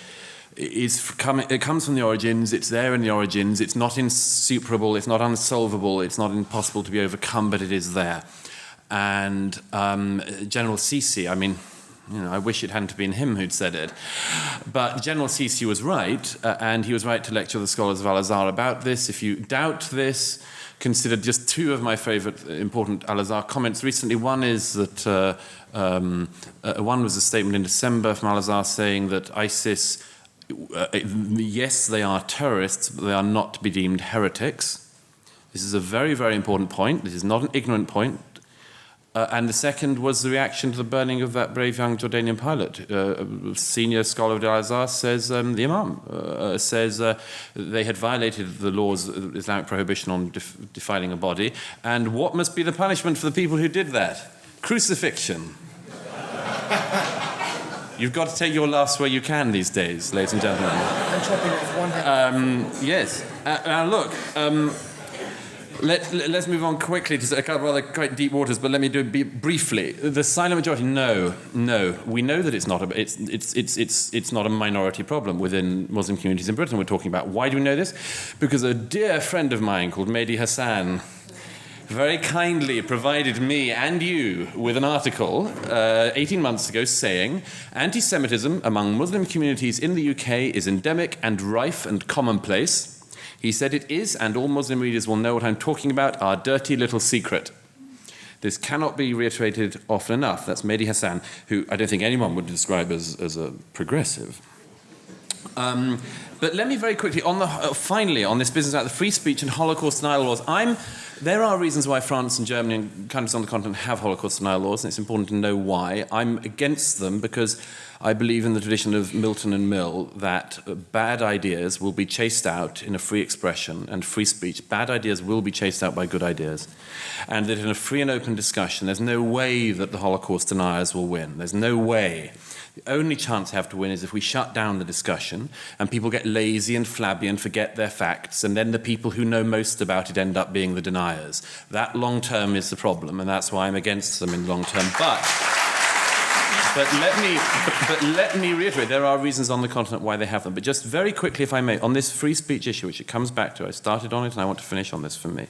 it comes from the origins, it's there in the origins, it's not insuperable, it's not unsolvable, it's not impossible to be overcome, but it is there. And General Sisi, I mean, You know, I wish it hadn't been him who'd said it. But General Sisi was right, and he was right to lecture the scholars of Al-Azhar about this. If you doubt this, consider just two of my favourite important Al-Azhar comments recently. One is that one was a statement in December from Al-Azhar saying that ISIS, yes, they are terrorists, but they are not to be deemed heretics. This is a very, very important point. This is not an ignorant point. And the second was the reaction to the burning of that brave young Jordanian pilot. A senior scholar of Al-Azhar says, the Imam says they had violated the laws of Islamic prohibition on defiling a body. And what must be the punishment for the people who did that? Crucifixion. You've got to take your laughs where you can these days, ladies and gentlemen. I'm chopping off one hand. Yes. Now look, let's move on quickly to a couple of other quite deep waters, but let me do it briefly. The silent majority, no. We know that it's not a minority problem within Muslim communities in Britain we're talking about. Why do we know this? Because a dear friend of mine called Mehdi Hassan very kindly provided me and you with an article 18 months ago saying anti-Semitism among Muslim communities in the UK is endemic and rife and commonplace. He said it is, and all Muslim readers will know what I'm talking about, our dirty little secret. This cannot be reiterated often enough. That's Mehdi Hassan, who I don't think anyone would describe as a progressive. But let me very quickly, finally, on this business about the free speech and Holocaust denial laws, there are reasons why France and Germany and countries on the continent have Holocaust denial laws, and it's important to know why. I'm against them because I believe in the tradition of Milton and Mill that bad ideas will be chased out in a free expression and free speech. Bad ideas will be chased out by good ideas. And that in a free and open discussion, there's no way that the Holocaust deniers will win. There's no way. The only chance they have to win is if we shut down the discussion and people get lazy and flabby and forget their facts, and then the people who know most about it end up being the deniers. That long term is the problem, and that's why I'm against them in long term. But let me reiterate, there are reasons on the continent why they have them. But just very quickly, if I may, on this free speech issue, which it comes back to, I started on it and I want to finish on this for me.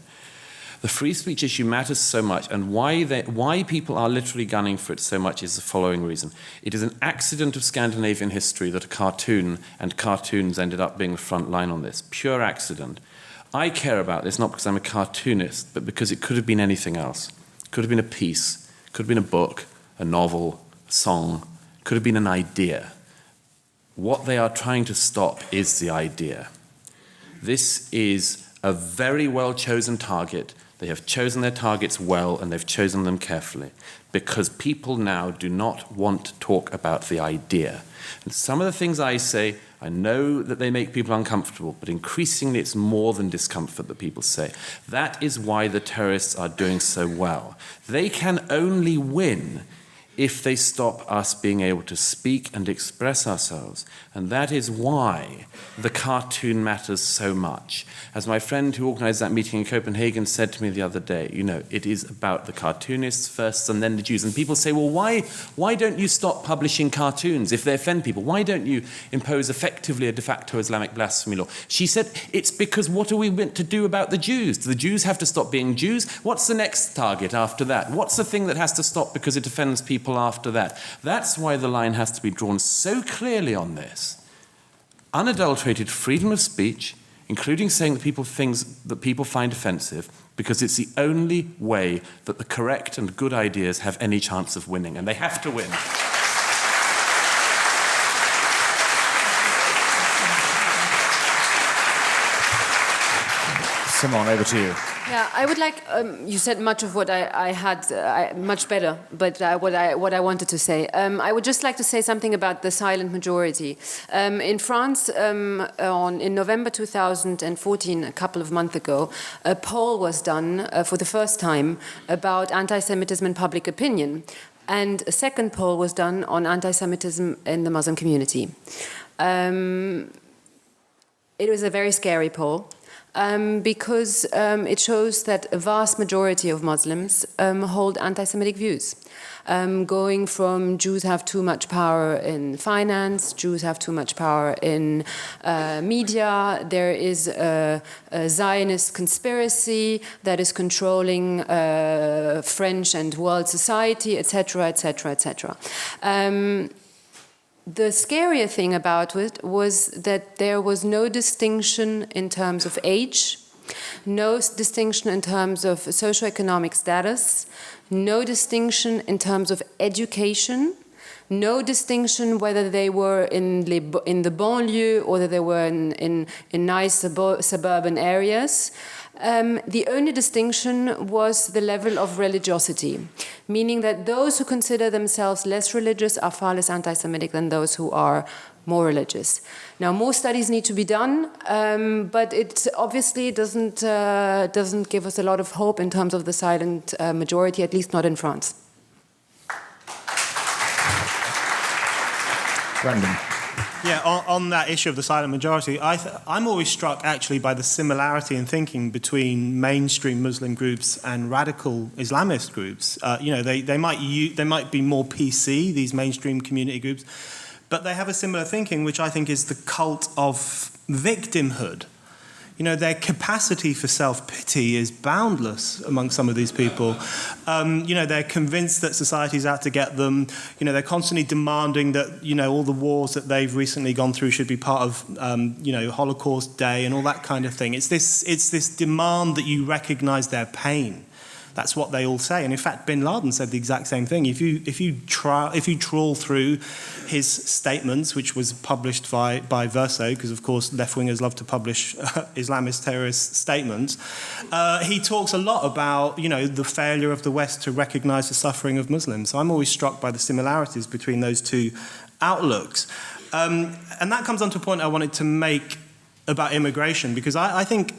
The free speech issue matters so much, and why people are literally gunning for it so much is the following reason. It is an accident of Scandinavian history that a cartoon and cartoons ended up being the front line on this. Pure accident. I care about this not because I'm a cartoonist, but because it could have been anything else. It could have been a piece, it could have been a book, a novel, a song, it could have been an idea. What they are trying to stop is the idea. This is a very well-chosen target. They have chosen their targets well, and they've chosen them carefully, because people now do not want to talk about the idea. And some of the things I say, I know that they make people uncomfortable, but increasingly it's more than discomfort that people say. That is why the terrorists are doing so well. They can only win if they stop us being able to speak and express ourselves. And that is why the cartoon matters so much. As my friend who organised that meeting in Copenhagen said to me the other day, it is about the cartoonists first and then the Jews. And people say, well, why don't you stop publishing cartoons if they offend people? Why don't you impose effectively a de facto Islamic blasphemy law? She said, it's because what are we meant to do about the Jews? Do the Jews have to stop being Jews? What's the next target after that? What's the thing that has to stop because it offends people after that? That's why the line has to be drawn so clearly on this. Unadulterated freedom of speech, including saying things that people find offensive, because it's the only way that the correct and good ideas have any chance of winning, and they have to win. Simone, over to you. Yeah, I would like. You said much of what I had much better, but what I wanted to say. I would just like to say something about the silent majority. In France, in November 2014, a couple of months ago, a poll was done for the first time about anti-Semitism in public opinion, and a second poll was done on anti-Semitism in the Muslim community. It was a very scary poll. because it shows that a vast majority of Muslims hold anti-Semitic views. Going from Jews have too much power in finance, Jews have too much power in media, there is a Zionist conspiracy that is controlling French and world society, etc., etc., etc. The scarier thing about it was that there was no distinction in terms of age, no distinction in terms of socioeconomic status, no distinction in terms of education, no distinction whether they were in the banlieue or whether they were in nice suburban areas. The only distinction was the level of religiosity, meaning that those who consider themselves less religious are far less anti-Semitic than those who are more religious. Now, more studies need to be done, but it obviously doesn't give us a lot of hope in terms of the silent majority, at least not in France. Brendan. Yeah, on that issue of the silent majority, I'm always struck actually by the similarity in thinking between mainstream Muslim groups and radical Islamist groups. They might be more PC, these mainstream community groups, but they have a similar thinking, which I think is the cult of victimhood. Their capacity for self-pity is boundless among some of these people. They're convinced that society's out to get them. They're constantly demanding that, all the wars that they've recently gone through should be part of, Holocaust Day and all that kind of thing. It's this demand that you recognize their pain. That's what they all say. And in fact, bin Laden said the exact same thing. If you trawl through his statements, which was published by Verso, because of course left-wingers love to publish Islamist terrorist statements, he talks a lot about, the failure of the West to recognize the suffering of Muslims. So I'm always struck by the similarities between those two outlooks. And that comes on to a point I wanted to make about immigration, because I think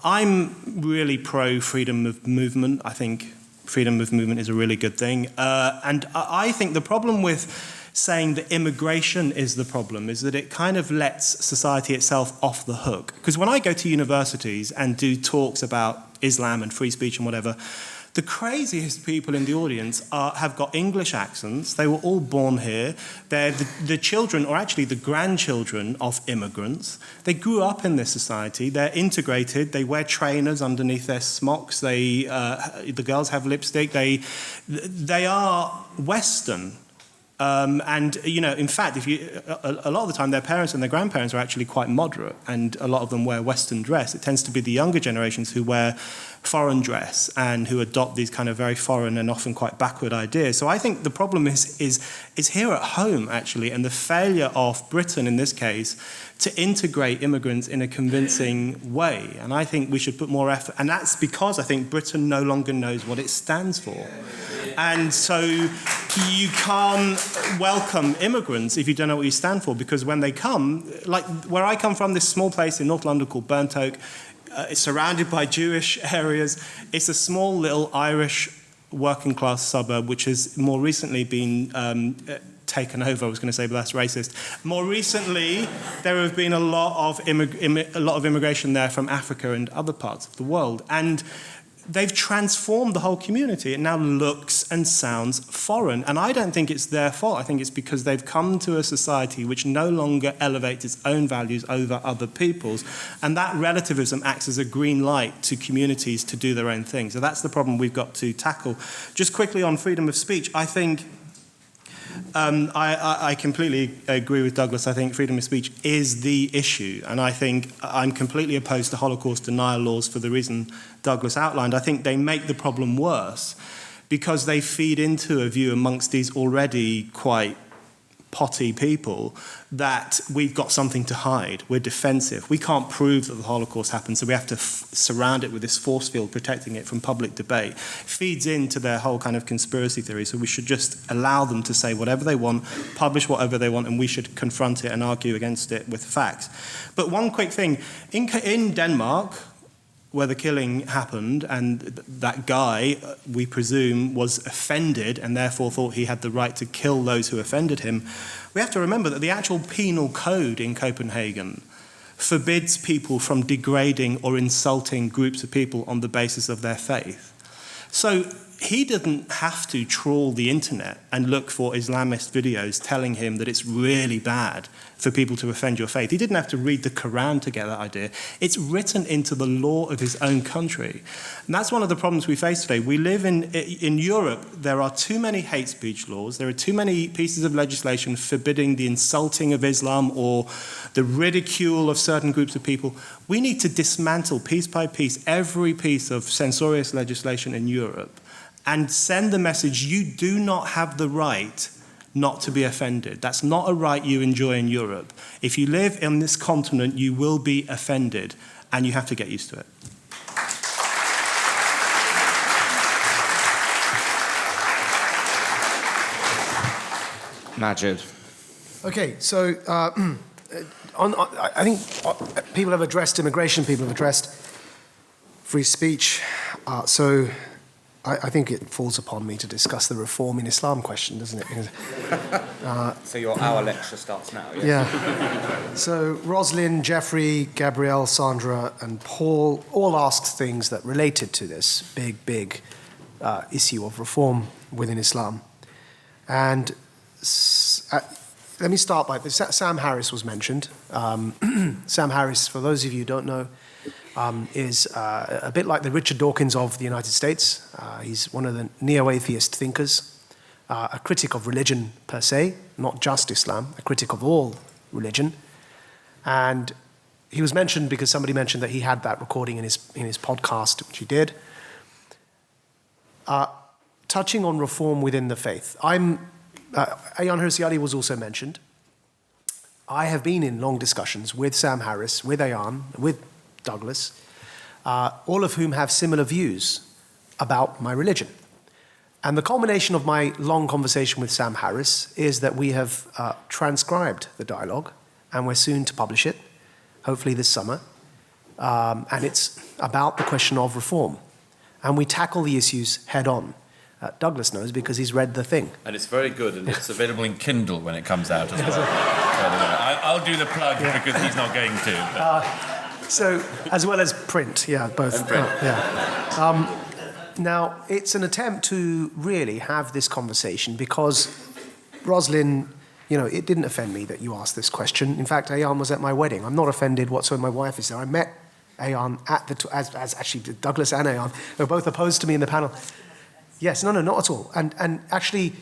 I'm really pro-freedom of movement. I think freedom of movement is a really good thing. And I think the problem with saying that immigration is the problem is that it kind of lets society itself off the hook. Because when I go to universities and do talks about Islam and free speech and whatever, the craziest people in the audience have got English accents. They were all born here. They're the children, or actually the grandchildren of immigrants. They grew up in this society. They're integrated. They wear trainers underneath their smocks. The girls have lipstick. They are Western. And in fact, a lot of the time, their parents and their grandparents are actually quite moderate, and a lot of them wear Western dress. It tends to be the younger generations who wear foreign dress and who adopt these kind of very foreign and often quite backward ideas. So I think the problem is here at home, actually, and the failure of Britain in this case to integrate immigrants in a convincing way. And I think we should put more effort, and that's because I think Britain no longer knows what it stands for. And so you can't welcome immigrants if you don't know what you stand for, because when they come, like where I come from, this small place in North London called Burnt Oak, it's surrounded by Jewish areas. It's a small little Irish working class suburb which has more recently been taken over. I was going to say, but that's racist. More recently, there have been a lot of immigration there from Africa and other parts of the world, and they've transformed the whole community. It now looks and sounds foreign. And I don't think it's their fault. I think it's because they've come to a society which no longer elevates its own values over other people's. And that relativism acts as a green light to communities to do their own thing. So that's the problem we've got to tackle. Just quickly on freedom of speech, I think I completely agree with Douglas. I think freedom of speech is the issue, and I think I'm completely opposed to Holocaust denial laws for the reason Douglas outlined. I think they make the problem worse because they feed into a view amongst these already quite potty people that we've got something to hide, we're defensive, we can't prove that the Holocaust happened, so we have to surround it with this force field protecting it from public debate. It feeds into their whole kind of conspiracy theory, so we should just allow them to say whatever they want, publish whatever they want, and we should confront it and argue against it with facts. But one quick thing, in Denmark, where the killing happened, and that guy, we presume, was offended and therefore thought he had the right to kill those who offended him, we have to remember that the actual penal code in Copenhagen forbids people from degrading or insulting groups of people on the basis of their faith. So he didn't have to trawl the internet and look for Islamist videos telling him that it's really bad for people to offend your faith. He didn't have to read the Quran to get that idea. It's written into the law of his own country. And that's one of the problems we face today. We live in Europe, there are too many hate speech laws. There are too many pieces of legislation forbidding the insulting of Islam or the ridicule of certain groups of people. We need to dismantle piece by piece every piece of censorious legislation in Europe and send the message, you do not have the right not to be offended. That's not a right you enjoy in Europe. If you live on this continent, you will be offended, and you have to get used to it. Maajid. Okay, so I think people have addressed immigration, people have addressed free speech, so I think it falls upon me to discuss the reform in Islam question, doesn't it? Because, so your hour lecture starts now, yes? Yeah. So Roslyn, Jeffrey, Gabrielle, Sandra, and Paul all asked things that related to this big issue of reform within Islam. And let me start by this. Sam Harris was mentioned. Sam Harris, for those of you who don't know, is a bit like the Richard Dawkins of the United States. He's one of the neo-atheist thinkers, a critic of religion per se, not just Islam, a critic of all religion. And he was mentioned because somebody mentioned that he had that recording in his podcast, which he did. Touching on reform within the faith. Ayaan Hirsi Ali was also mentioned. I have been in long discussions with Sam Harris, with Ayaan, with Douglas, all of whom have similar views about my religion. And the culmination of my long conversation with Sam Harris is that we have transcribed the dialogue, and we're soon to publish it, hopefully this summer. And it's about the question of reform. And we tackle the issues head on. Douglas knows because he's read the thing. And it's very good, and it's available in Kindle when it comes out as well. I'll do the plug because he's not going to. So, as well as print, yeah, both. And print. Now, it's an attempt to really have this conversation because, Roslyn, it didn't offend me that you asked this question. In fact, Ayaan was at my wedding. I'm not offended whatsoever. My wife is there. I met Ayaan as actually Douglas and Ayaan. They were both opposed to me in the panel. Yes, no, not at all. And actually,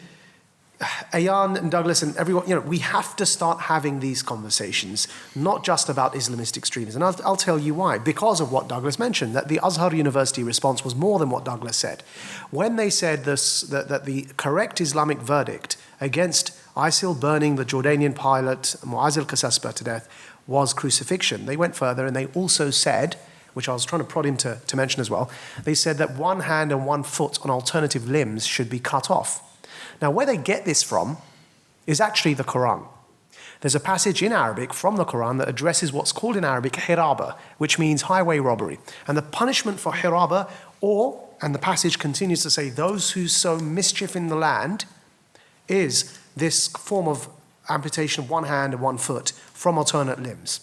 Ayaan and Douglas and everyone, we have to start having these conversations, not just about Islamist extremism. And I'll tell you why. Because of what Douglas mentioned, that the Azhar University response was more than what Douglas said. When they said that the correct Islamic verdict against ISIL burning the Jordanian pilot Maajid al-Qasasbeh to death was crucifixion, they went further and they also said, which I was trying to prod him to mention as well, they said that one hand and one foot on alternative limbs should be cut off. Now, where they get this from is actually the Quran. There's a passage in Arabic from the Quran that addresses what's called in Arabic hiraba, which means highway robbery. And the punishment for hiraba, and the passage continues to say, those who sow mischief in the land, is this form of amputation of one hand and one foot from alternate limbs.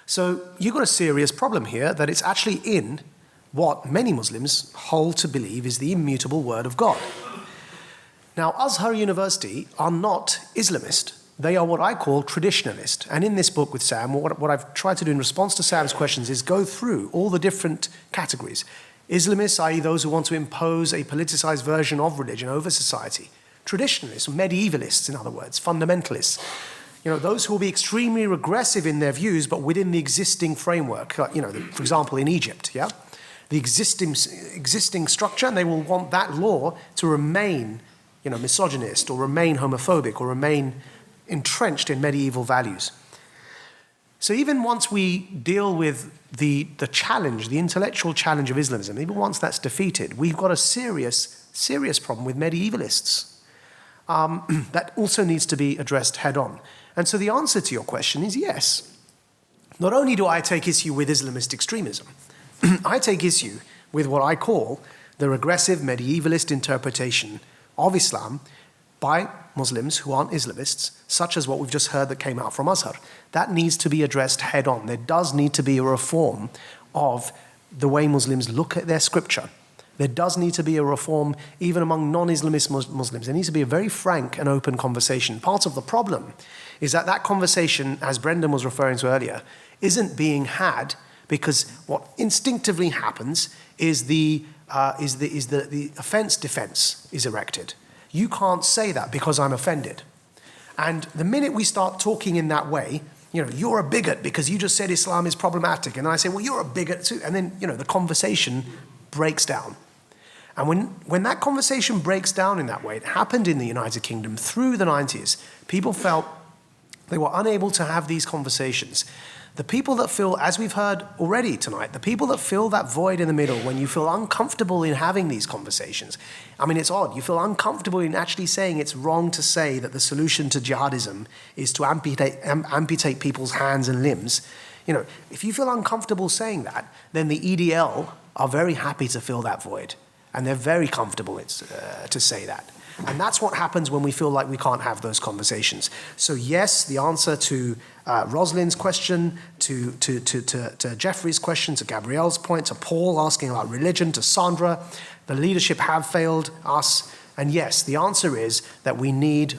So you've got a serious problem here that it's actually in what many Muslims hold to believe is the immutable word of God. Now, Azhar University are not Islamist. They are what I call traditionalist. And in this book with Sam, what I've tried to do in response to Sam's questions is go through all the different categories. Islamists, i.e. those who want to impose a politicized version of religion over society. Traditionalists, medievalists, in other words, fundamentalists. Those who will be extremely regressive in their views, but within the existing framework. For example, in Egypt, the existing structure, and they will want that law to remain misogynist or remain homophobic or remain entrenched in medieval values. So even once we deal with the challenge, the intellectual challenge of Islamism, even once that's defeated, we've got a serious problem with medievalists that also needs to be addressed head on. And so the answer to your question is yes. Not only do I take issue with Islamist extremism, I take issue with what I call the regressive medievalist interpretation of Islam by Muslims who aren't Islamists, such as what we've just heard that came out from Azhar. That needs to be addressed head on. There does need to be a reform of the way Muslims look at their scripture. There does need to be a reform even among non-Islamist Muslims. There needs to be a very frank and open conversation. Part of the problem is that that conversation, as Brendan was referring to earlier, isn't being had because what instinctively happens is the offense defense is erected. You can't say that because I'm offended. And the minute we start talking in that way, you're a bigot because you just said Islam is problematic. And I say, well, you're a bigot too. And then, the conversation breaks down. And when that conversation breaks down in that way, it happened in the United Kingdom through the 90s, people felt they were unable to have these conversations. The people that feel, as we've heard already tonight, the people that fill that void in the middle when you feel uncomfortable in having these conversations, I mean, it's odd. You feel uncomfortable in actually saying it's wrong to say that the solution to jihadism is to amputate people's hands and limbs. If you feel uncomfortable saying that, then the EDL are very happy to fill that void. And they're very comfortable to say that. And that's what happens when we feel like we can't have those conversations. So yes, the answer to Rosalind's question, to Jeffrey's question, to Gabrielle's point, to Paul asking about religion, to Sandra, the leadership have failed us. And yes, the answer is that we need,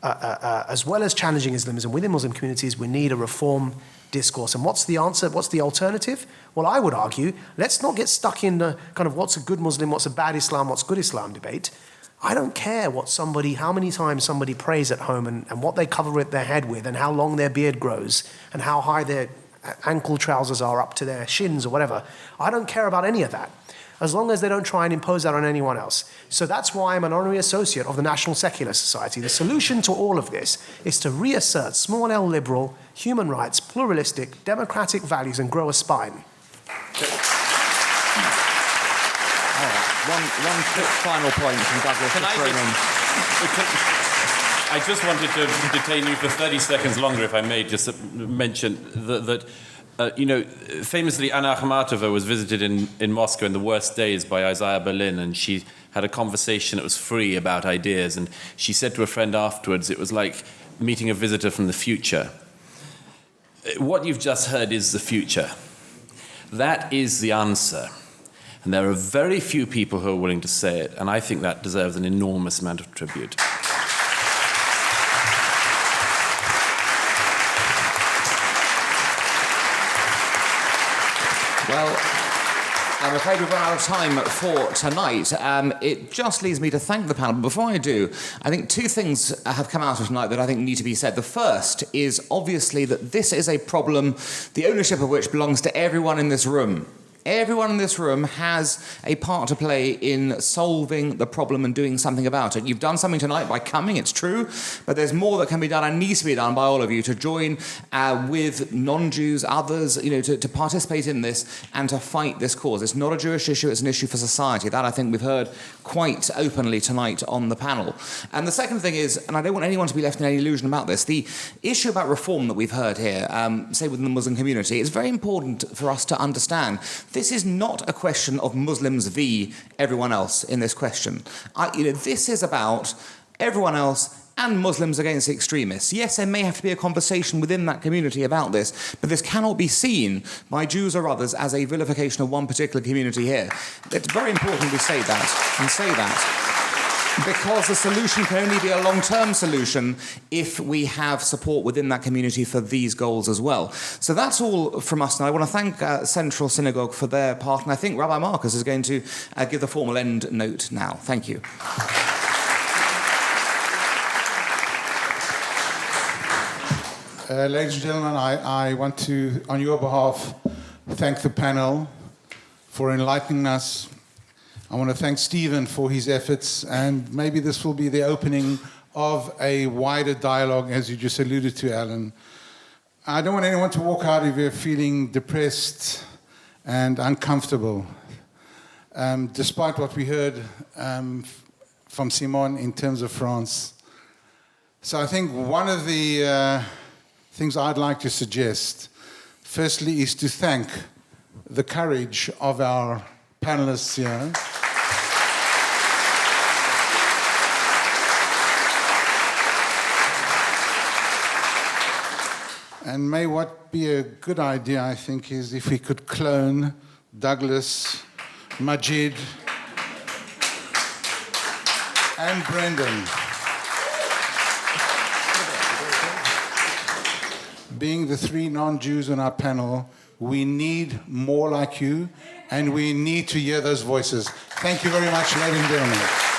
as well as challenging Islamism within Muslim communities, we need a reform discourse. And what's the answer? What's the alternative? Well, I would argue, let's not get stuck in the kind of what's a good Muslim, what's a bad Islam, what's good Islam debate. I don't care how many times somebody prays at home and what they cover their head with and how long their beard grows and how high their ankle trousers are up to their shins or whatever. I don't care about any of that, as long as they don't try and impose that on anyone else. So that's why I'm an honorary associate of the National Secular Society. The solution to all of this is to reassert small L liberal, human rights, pluralistic, democratic values and grow a spine. One quick final point from Douglas. I just wanted to detain you for 30 seconds longer, if I may, just to mention that famously Anna Akhmatova was visited in Moscow in the worst days by Isaiah Berlin, and she had a conversation that was free about ideas, and she said to a friend afterwards, it was like meeting a visitor from the future. What you've just heard is the future. That is the answer. And there are very few people who are willing to say it, and I think that deserves an enormous amount of tribute. Well, I'm afraid we've run out of time for tonight. It just leaves me to thank the panel. But before I do, I think two things have come out of tonight that I think need to be said. The first is obviously that this is a problem, the ownership of which belongs to everyone in this room. Everyone in this room has a part to play in solving the problem and doing something about it. You've done something tonight by coming, it's true, but there's more that can be done and needs to be done by all of you to join with non-Jews, others, to participate in this and to fight this cause. It's not a Jewish issue, it's an issue for society. That I think we've heard quite openly tonight on the panel. And the second thing is, and I don't want anyone to be left in any illusion about this, the issue about reform that we've heard here, say within the Muslim community, it's very important for us to understand. This is not a question of Muslims v. everyone else in this question. This is about everyone else and Muslims against extremists. Yes, there may have to be a conversation within that community about this, but this cannot be seen by Jews or others as a vilification of one particular community here. It's very important we say that, and say that. Because the solution can only be a long-term solution if we have support within that community for these goals as well. So that's all from us now. I want to thank Central Synagogue for their part, and I think Rabbi Marcus is going to give the formal end note now. Thank you. Ladies and gentlemen, I want to, on your behalf, thank the panel for enlightening us. I want to thank Stephen for his efforts, and maybe this will be the opening of a wider dialogue, as you just alluded to, Alan. I don't want anyone to walk out of here feeling depressed and uncomfortable, despite what we heard from Simon in terms of France. So I think one of the things I'd like to suggest, firstly, is to thank the courage of our panelists here. And may what be a good idea, I think, is if we could clone Douglas, Maajid, and Brendan. Being the three non-Jews on our panel, we need more like you, and we need to hear those voices. Thank you very much, ladies and gentlemen.